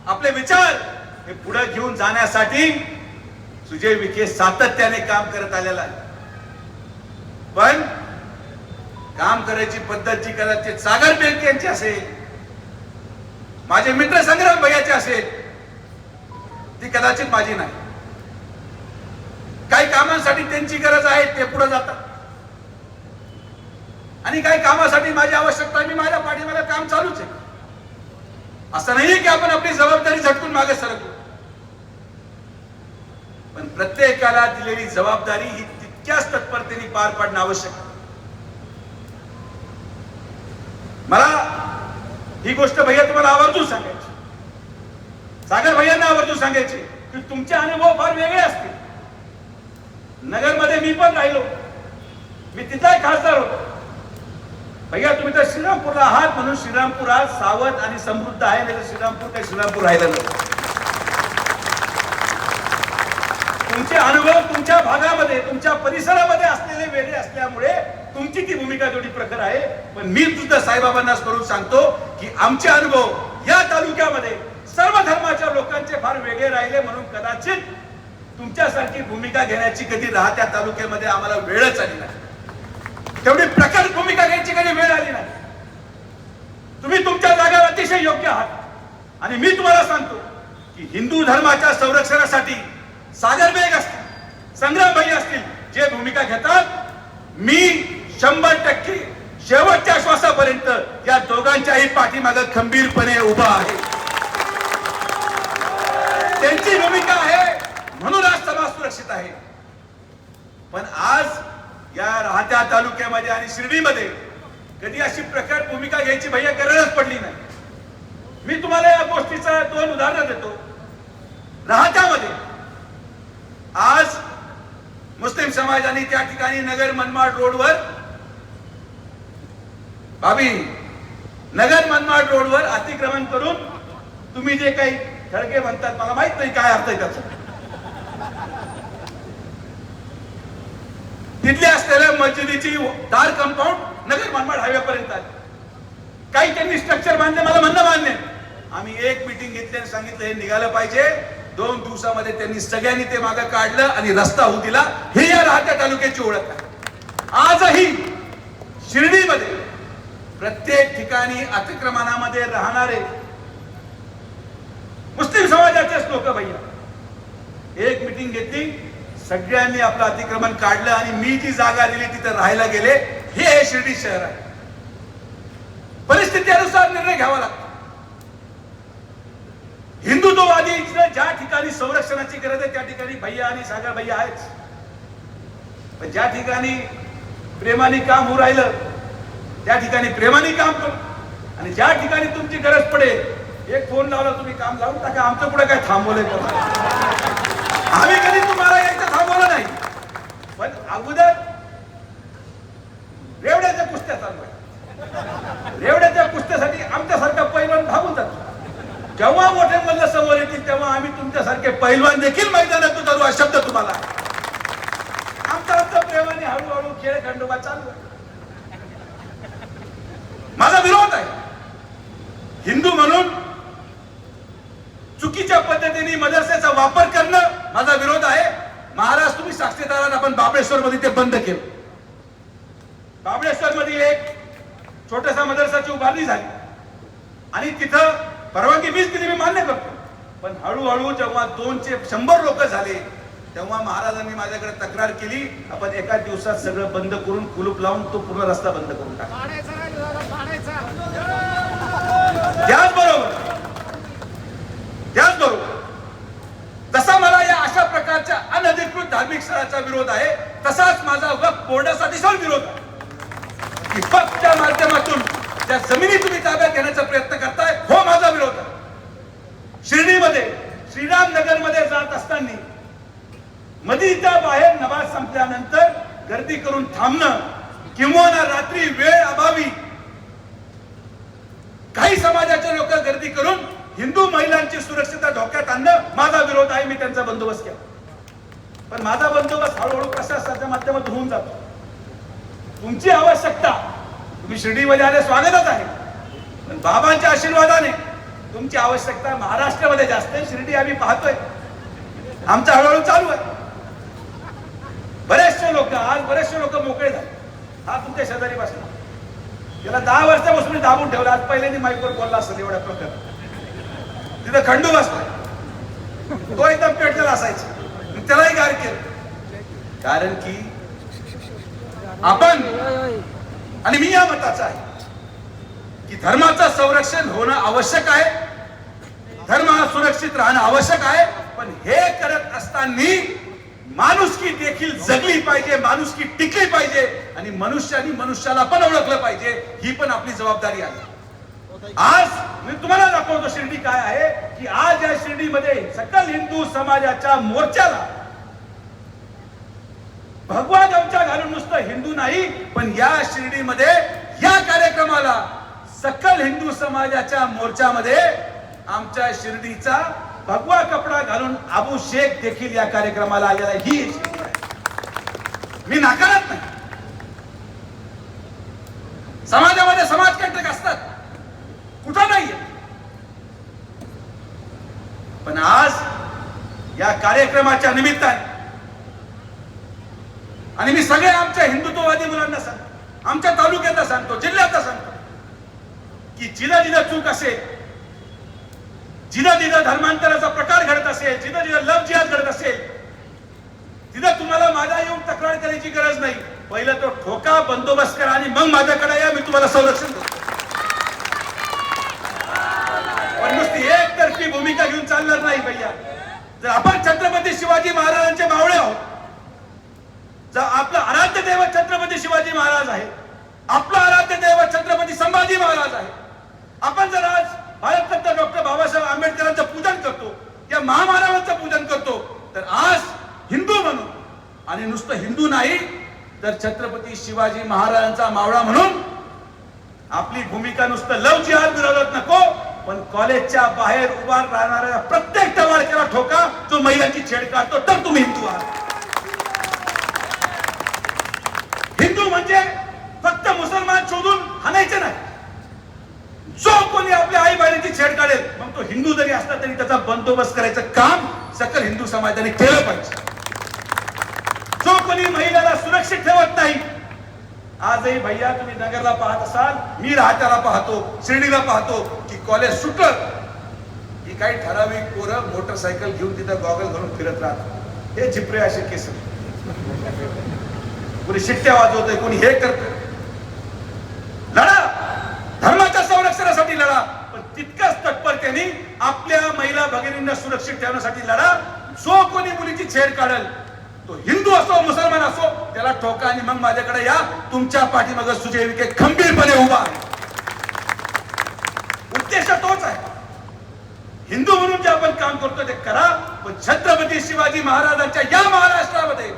आपले विचार हे पुढे घेऊन जाण्यासाठी सुजय विखे सातत्याने काम करत आलेला आहे पण काम करायची पद्धत जी कदाचित सागर बेग यांची असेल माझे मित्र संग्राम भैयाचे असेल ती कदाचित माझी नाही काही कामांसाठी त्यांची गरज आहे ते पुढे जातात आणि त्यांनी काही कामासाठी माझी आवश्यकता, मी माझ्या पाठीमागे काम चालूच आहे. असं नाहीये की आपण आपली जबाबदारी झटकून मागे सरकलो, पण प्रत्येकाला दिलेली जबाबदारी ही तितक्याच तत्परतेने पार पाडणं आवश्यक आहे. मला ही गोष्ट भैया तुम्हाला आवर्जून सांगायची, सागर भैयांना आवर्जून सांगायची की तुमचे अनुभव फार वेगळे असतील. नगरमध्ये मी पण राहिलो, मी तिथला खासदार होतो. भैया तुम्ही तर श्रीरामपूरला आहात म्हणून श्रीरामपूर आज सावध आणि समृद्ध आहे, नाही तर श्रीरामपूर काही श्रीरामपूर राहिलं नाही. तुमचे अनुभव तुमच्या भागामध्ये, तुमच्या परिसरामध्ये असलेले वेगळे असल्यामुळे तुमची ती भूमिका थोडी प्रखर आहे. पण मी सुद्धा साईबाबांना करून सांगतो की आमचे अनुभव या तालुक्यामध्ये सर्व धर्माच्या लोकांचे फार वेगळे राहिले, म्हणून कदाचित तुमच्यासारखी भूमिका घेण्याची कधी राहत्या तालुक्यामध्ये आम्हाला वेळच आली नाही. तेवढी प्रखर भूमिका घ्यायची कधी वेळ आली नाही. तुम्ही तुमच्या जागेवर अतिशय योग्य आहात आणि मी तुम्हाला सांगतो की हिंदू धर्माच्या संरक्षणासाठी सागर बेग असतील, संग्राम भाई असतील, जे भूमिका घेतात, मी 100% शेवटच्या श्वासापर्यंत या दोघांच्याही पाठीमागे खंबीरपणे उभा आहे. त्यांची भूमिका आहे म्हणून आज समाज सुरक्षित आहे. पण आज या राहत्या तालुक्यामध्ये आणि शिर्डीमध्ये कधी अशी प्रखर भूमिका घ्यायची भैया गरजच पडली नाही. मी तुम्हाला या गोष्टीचं 2 उदाहरणं देतो. राहत्यामध्ये आज मुस्लिम समाजाने त्या ठिकाणी नगर मनमाड रोडवर अतिक्रमण करून, तुम्ही जे काही खडके म्हणतात मला माहित नाही काय अर्थ आहे त्याचा, तिथले असलेल्या मस्जिदीची दार कंपाऊंड नगर मनमाड हायवे पर्यंत आली. काही त्यांनी स्ट्रक्चर बांधले, मला म्हणणं मान्य. आम्ही एक मीटिंग घेतली आणि सांगितलं हे निघालं पाहिजे. 2 दिवसामध्ये त्यांनी सगळ्यांनी ते मागे काढलं आणि रस्ता होऊ दिला. हे या राहत्या तालुक्याची ओळख आहे. आजही शिर्डीमध्ये प्रत्येक ठिकाणी अतिक्रमणामध्ये राहणारे मुस्लिम समाजाचेच लोक भैया एक मीटिंग घेतली, सगळ्यांनी आपलं अतिक्रमण काढलं आणि मी जी जागा दिली तिथे राहायला गेले. हे शिर्डी शहर आहे. परिस्थितीनुसार निर्णय घ्यावा लागतो. हिंदुत्ववादी ज्या ठिकाणी संरक्षणाची गरज आहे त्या ठिकाणी भैया आणि सागर भैया आहेच. पण ज्या ठिकाणी प्रेमाने काम होऊ राहिलं त्या ठिकाणी प्रेमाने काम करू, आणि ज्या ठिकाणी तुमची गरज पडेल एक फोन लावला तुम्ही काम लावून टाका. आमचं पुढे काय थांबवलंय का? आम्ही कधी तुम्हाला यायचं थांबवलं नाही. पण अगोदर रेवड्याच्या कुस्त्या चालू आहे. रेवड्याच्या कुस्त्यासाठी आमच्यासारखा पैलवान भागून जातो. जेव्हा मोठे मल्ल समोर येतील तेव्हा आम्ही तुमच्यासारखे पैलवान देखील मैदानात उतरू, हा शब्द तुम्हाला. आमचा प्रेमाने हळूहळू खेळ खंडोबा चालू आहे. माझा विरोध आहे. हिंदू म्हणून चुकीच्या पद्धतीने मदरसेचा वापर करणं माझा विरोध आहे. महाराज तुम्ही साक्षीदारात आपण बाबळेश्वर मध्ये ते बंद केलं. बाबळेश्वर मध्ये एक छोटासा मदरसाची उभारणी झाली आणि तिथं परवानगी मीच दिली, मी मान्य करतो. पण हळूहळू जेव्हा 200 100 लोक झाले तेव्हा महाराजांनी माझ्याकडे तक्रार केली, आपण एका दिवसात सगळं बंद करून कुलूप लावून तो पूर्ण रस्ता बंद करून टाका. त्याचबरोबर जसा मला या अशा प्रकारच्या अनधिकृत धार्मिक स्थळाचा विरोध आहे, तसाच माझा वक्फ बोर्डाचा दिसून विरोध आहे की वक्फच्या माध्यमातून त्या जमिनी तुम्ही ताब्यात घेण्याचा प्रयत्न करताय. हो, माझा विरोध आहे. शिर्डीमध्ये श्रीरामनगर मध्ये जात असताना मदीच्या बाहेर नमाज संपल्यानंतर गर्दी करून थांबणं किंवा रात्री वेळ अभावी काही समाजाचे लोक गर्दी करून हिंदू महिलांची सुरक्षितता धोक्यात आणणं माझा विरोध आहे. मी त्यांचा बंदोबस्त केला. पण माझा बंदोबस्त हळूहळू प्रशासनाच्या माध्यमातून होऊन जातो. तुमची आवश्यकता, तुम्ही शिर्डीमध्ये आले स्वागतच आहे, पण बाबांच्या आशीर्वादाने तुमची आवश्यकता महाराष्ट्रामध्ये जास्त आहे. शिर्डी आम्ही पाहतोय, आमचं हळूहळू चालू आहे. बरेचसे लोक मोकळे झाले. हा तुमच्या शेजारी बसला, त्याला 10 वर्षापासून मी दाबून ठेवला. आज पहिल्यांदा माईकवर बोलला असेल एवढ्या प्रकार. तिथं खंडू बसला, तो एकदम पेटलेला असायचा, त्यालाही गार केलं. कारण की आपण आणि मी या मताचा आहे की धर्माचं संरक्षण होणं आवश्यक आहे, धर्म हा सुरक्षित राहणं आवश्यक आहे, पण हे करत असताना माणुसकी देखील जगली पाहिजे, माणुसकी टिकली पाहिजे आणि मनुष्याने मनुष्याला पण ओळखलं पाहिजे, ही पण आपली जबाबदारी आहे. आज मी तुम्हाला दाखवतो शिर्डी काय आहे की आज या शिर्डीमध्ये सकल हिंदू समाजाच्या मोर्चाला भगवा गमछा घालून नुसतं हिंदू नाही, पण या शिर्डीमध्ये या कार्यक्रमाला सकल हिंदू समाजाच्या मोर्चामध्ये आमच्या शिर्डीचा भगवा कपडा घालून अबू शेख देखील या कार्यक्रमाला आलेला आहे. ही शिर्डी आहे, मी नाकारत नाही. समाजामध्ये समाजकंटक असतात, कुठं नाहीये, पण आज या कार्यक्रमाच्या निमित्ताने आणि मी सगळ्या आमच्या हिंदुत्ववादी मुलांना सांगतो, आमच्या तालुक्यात सांगतो, जिल्ह्यात सांगतो की जिथं जिथं चूक असेल, जिथं जिथं धर्मांतराचा प्रकार घडत असेल, जिथं जिथं लव जिहाद घडत असेल, तिथं तुम्हाला माझा येऊन तक्रार करायची गरज नाही. पहिलं तो ठोका बंदोबस्त करा आणि मग माझ्याकडे या, मी तुम्हाला संरक्षण देतो. पण नुसती एकतर्फी भूमिका घेऊन चालणार नाही भैया. जर आपण छत्रपती शिवाजी महाराजांचे मावळे आहोत, जर आपलं आराध्य दैवत छत्रपती शिवाजी महाराज आहे, आपलं आराध्य दैवत छत्रपती संभाजी महाराज आहे, आपण जर आज भारतरत्न डॉक्टर बाबासाहेब आंबेडकरांचं पूजन करतो, या महामानवांचं पूजन करतो, तर आज हिंदू म्हणून आणि नुसतं हिंदू नाही तर छत्रपती शिवाजी महाराजांचा मावळा म्हणून आपली भूमिका नुसतं लव जिहाद विरोधात नको, पण कॉलेजच्या बाहेर उभा राहणाऱ्या प्रत्येक टवाळक्याला ठोका जो महिलांची छेड काढतो, तर तुम्ही हिंदू आहात. हिंदू म्हणजे फक्त मुसलमान शोधून हाणायचे नाही. जो कोणी आपल्या आई बहिणीची छेड काढेल, मग तो हिंदू जरी असला तरी त्याचा बंदोबस्त करायचं काम सकल हिंदू समाजाने केलं पाहिजे. जो कोणी महिलेला सुरक्षित ठेवत नाही, आजही भैया तुम्ही नगरला पाहत असाल, मी राहत्याला पाहतो, शिर्डीला पाहतो की कॉलेज सुटलं की काही ठराविक पोरं मोटरसायकल घेऊन तिथं गॉगल घालून फिरत राहतात. हे जिपरे असे केस, कोणी शिट्ट्या वाजवतोय, कोणी हे करतोय. लढा, धर्माच्या संरक्षणासाठी लढा, पण तितकंच तत्परतेने आपल्या महिला भगिनींना सुरक्षित ठेवण्यासाठी लढा. जो कोणी मुलीची छेड काढेल, तो हिंदू असो मुसलमान असो, त्याला ठोका आणि मग माझ्याकडे या. तुमच्या पाठीमागे सुजय विखे खंबीरपणे उभा आहे. उद्देश तोच आहे. हिंदू म्हणून जे आपण काम करतो ते करा, पण छत्रपती शिवाजी महाराजांच्या या महाराष्ट्रामध्ये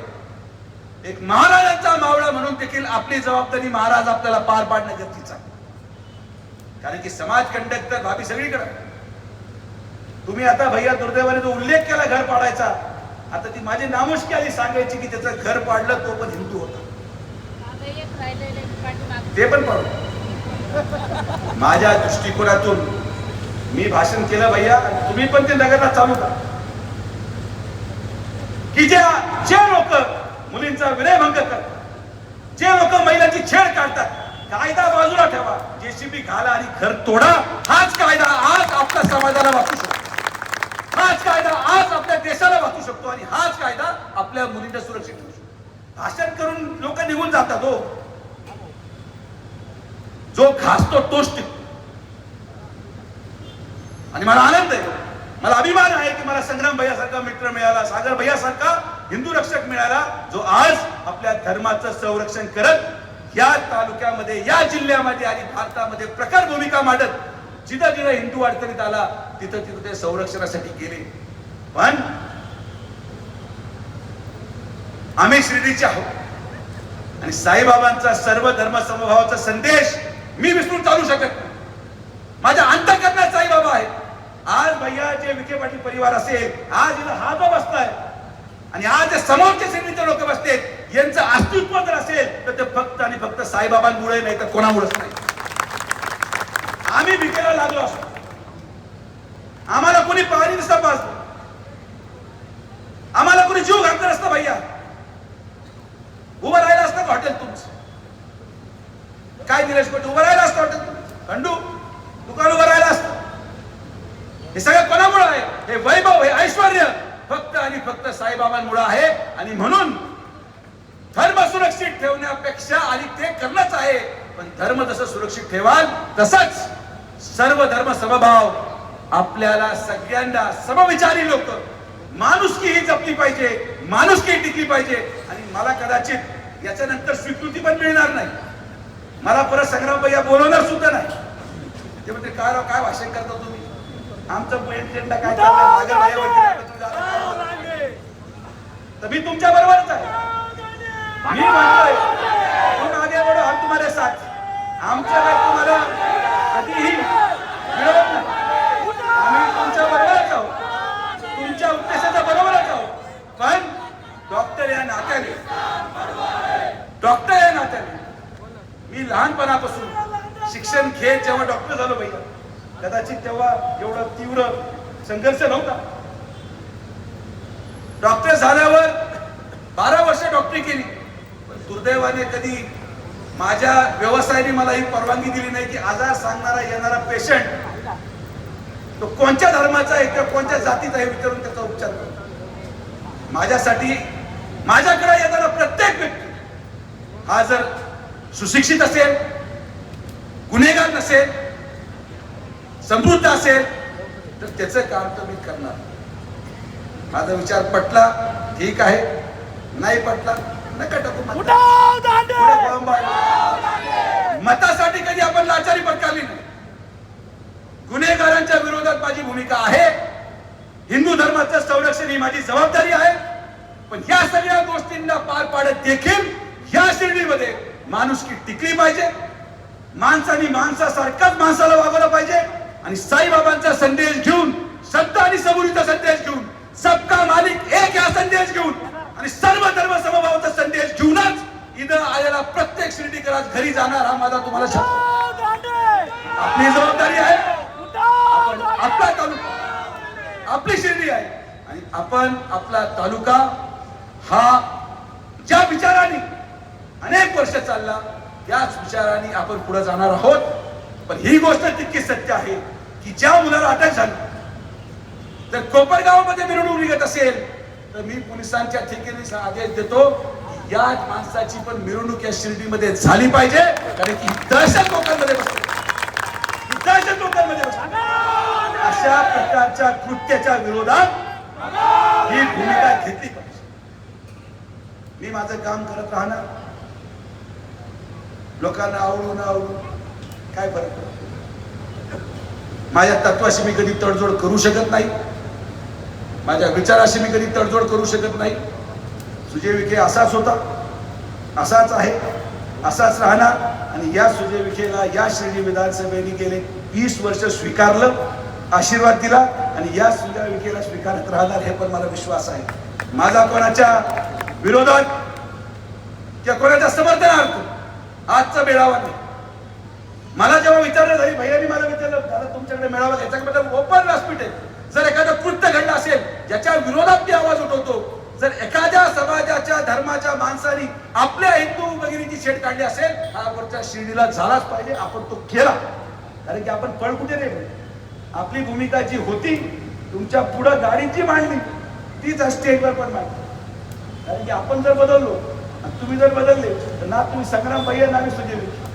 एक महाराजांचा मावळा म्हणून देखील आपली जबाबदारी महाराज आपल्याला पार पाडणं गरजेचं आहे. कारण की समाज कंडक्ट तर भाभी सगळीकडे. तुम्ही आता भैया दुर्दैवाने जो उल्लेख केला घर पाडायचा, आता ती माझी नामुष्की आली सांगायची की त्याचं घर पाडलं तो पण हिंदू होता, ते पण पाडू. माझ्या दृष्टिकोनातून मी भाषण केलं भैया, तुम्ही पण ते नगरला चालू करा की जे लोक मुलींचा विनयभंग करतात, जे लोक महिलांची छेड काढतात, कायदा बाजूला ठेवा, जेसीबी घाला आणि घर तोडा. हाच कायदा आज आपल्या समाजाला वाचू शकतो, हाच कायदा आज आपल्या देशाला वाचू शकतो आणि हाच कायदा आपल्या मुलींना सुरक्षित ठेवू शकतो. भाषण करून लोक निघून जातात. हो, जो घासतो तोच टिकतो. आणि मला आनंद आहे, मला अभिमान आहे की मला संग्राम भैयासारखा मित्र मिळाला, सागर भैयासारखा हिंदू रक्षक मिळाला, जो आज आपल्या धर्माचं संरक्षण करत या तालुक्यामध्ये, या जिल्ह्यामध्ये आणि भारतामध्ये प्रखर भूमिका मांडत जिथं जिथं हिंदू अडचणीत आला तिथं तिथं ते संरक्षणासाठी गेले. पण आम्ही शिर्डीचे आहोत आणि साईबाबांचा सर्व धर्म समभावाचा संदेश मी विसरून चालू शकत नाही. माझ्या अंतःकरणात साईबाबा आहे. आज भैया जे विखे पाटील परिवार असेल, आज इथं हा जो बसलाय आणि आज समोरचे शिर्डीचे लोक बसते, यांचं अस्तित्व जर असेल तर ते फक्त आणि फक्त साईबाबांमुळे, नाही तर कोणामुळेच नाही. आम्ही भिकेला लागलो असतो, आम्हाला कोणी पाणी नसता पाजलं, आम्हाला कोणी जीव घातला नसता भैया, उभं राहिलं असतं का हॉटेल तुमचं? काय दिलेश कोटी उभं राहिलं असतं हॉटेल? खंडू दुकान उभं राहिलं असतं. हे सगळं कोणामुळे आहे? हे वैभव, हे ऐश्वर्य फक्त आणि फक्त साईबाबांमुळे आहे. आणि म्हणून धर्म सुरक्षित ठेवण्यापेक्षा आणि ते करणंच आहे पण धर्म जसं सुरक्षित ठेवाल तसंच सर्व धर्म समभाव आपल्याला सगळ्यांना समविचारी लोक माणुसकी ही जपली पाहिजे, माणुसकी टिकली पाहिजे. आणि मला कदाचित याच्यानंतर स्वीकृती पण मिळणार नाही. मला परत संग्राम भैया बोलवणार सुद्धा नाही. ते म्हणते काय राव, काय भाषण करता तुम्ही, आमचं एजेंडा काय तर मी तुमच्या बरोबरच आहे. मी म्हणतोय तुम आगे बढो, हम तुम्हारे साथ. आमच्या काय तुम्हाला कधीही विरोध नाही. आम्ही तुमच्या बरोबरच आहोत, तुमच्या उद्देशाच्या बरोबरच आहोत. पण डॉक्टर या नात्याने मी लहानपणापासून शिक्षण घेत जेव्हा डॉक्टर झालो भैया, कदाचित तेव्हा एवढा तीव्र संघर्ष नव्हता. डॉक्टर झाल्यावर 12 वर्ष डॉक्टरी केली. पण दुर्दैवाने कधी माझ्या व्यवसायाने मला ही परवानगी दिली नाही की आजार सांगणारा येणारा पेशंट तो कोणत्या धर्माचा आहे किंवा कोणत्या जातीचा आहे विचारून त्याचा उपचार करतो. माझ्यासाठी माझ्याकडे येणारा प्रत्येक व्यक्ती हा जर सुशिक्षित असेल, गुन्हेगार नसेल, समृद्ध असेल तर त्याचं काम तर मी करणार. माझा विचार पटला ठीक आहे, नाही पटला नका टाकू. मतासाठी कधी आपण लाचारी पत्करली नाही. गुन्हेगारांच्या विरोधात माझी भूमिका आहे. हिंदू धर्माचं संरक्षण ही माझी जबाबदारी आहे. पण ह्या सगळ्या गोष्टींना पार पाडत देखील ह्या शिर्डीमध्ये माणुसकी टिकली पाहिजे. माणसाने माणसासारखाच माणसाला वागवलं पाहिजे. आणि साईबाबांचा संदेश घेऊन, संत आणि सबुरीचा संदेश घेऊन, सबका मालिक एक हा संदेश घेऊन आणि सर्व धर्म समभावाचा संदेश घेऊनच इथं आलेला प्रत्येक शिर्डीकर आज घरी जाणार हा माझा तुम्हाला शब्द. आपली जबाबदारी आहे. आपला तालुका, आपली शिर्डी आहे आणि आपण आपला तालुका हा ज्या विचाराने अनेक वर्ष चालला त्याच विचाराने आपण पुढे जाणार आहोत. पण ही गोष्ट तितकी सत्य आहे की ज्या मुलाला अटक झाली, जर कोपरगावमध्ये मिरवणूक निघत असेल तर मी पोलिसांच्या ठिकाणी आदेश देतो की या माणसाची पण मिरवणूक या शिर्डीमध्ये झाली पाहिजे. कारण की दहशत लोकांमध्ये बसते, दहशत लोकांमध्ये बसते. अशा प्रकारच्या कृत्याच्या विरोधात ही भूमिका घेतली पाहिजे. मी माझं काम करत राहणार. लोकांना आवडून काय फरक पडतो. माझ्या तत्वाशी मी कधी तडजोड करू शकत नाही. माझ्या विचाराशी मी कधी तडजोड करू शकत नाही. सुजय विखे असाच होता, असाच आहे, असाच राहणार. आणि या सुजय विखेला या शिर्डी विधानसभेने गेले 20 वर्ष स्वीकारलं, आशीर्वाद दिला आणि या सुजय विखेला स्वीकारत राहणार हे पण मला विश्वास आहे. माझा कोणाच्या विरोधात किंवा कोणाच्या समर्थनार्थ आजचा मेळावा नाही. मला जेव्हा विचारलं झाली, भैयानी मला विचारलं दादा तुमच्याकडे मेळावा घ्यायचा, मतलब ओपन व्यासपीठ आहे. जर एखादं कृत्य घडलं असेल ज्याच्या विरोधात मी आवाज उठवतो, जर एखाद्या समाजाच्या धर्माच्या माणसाने आपल्या हिंदू भगिनीची छेड काढली असेल, हा वरच्या शिर्डीला झालाच पाहिजे. आपण तो केला. कारण की आपण पळ कुठे नाही. आपली भूमिका जी होती तुमच्या पुढं गाडीची मांडली तीच स्टेजवर पण मांडली. कारण की आपण जर बदललो आणि तुम्ही जर बदलले तर ना तुम्ही संग्राम भैया ना मी सुजय विखे.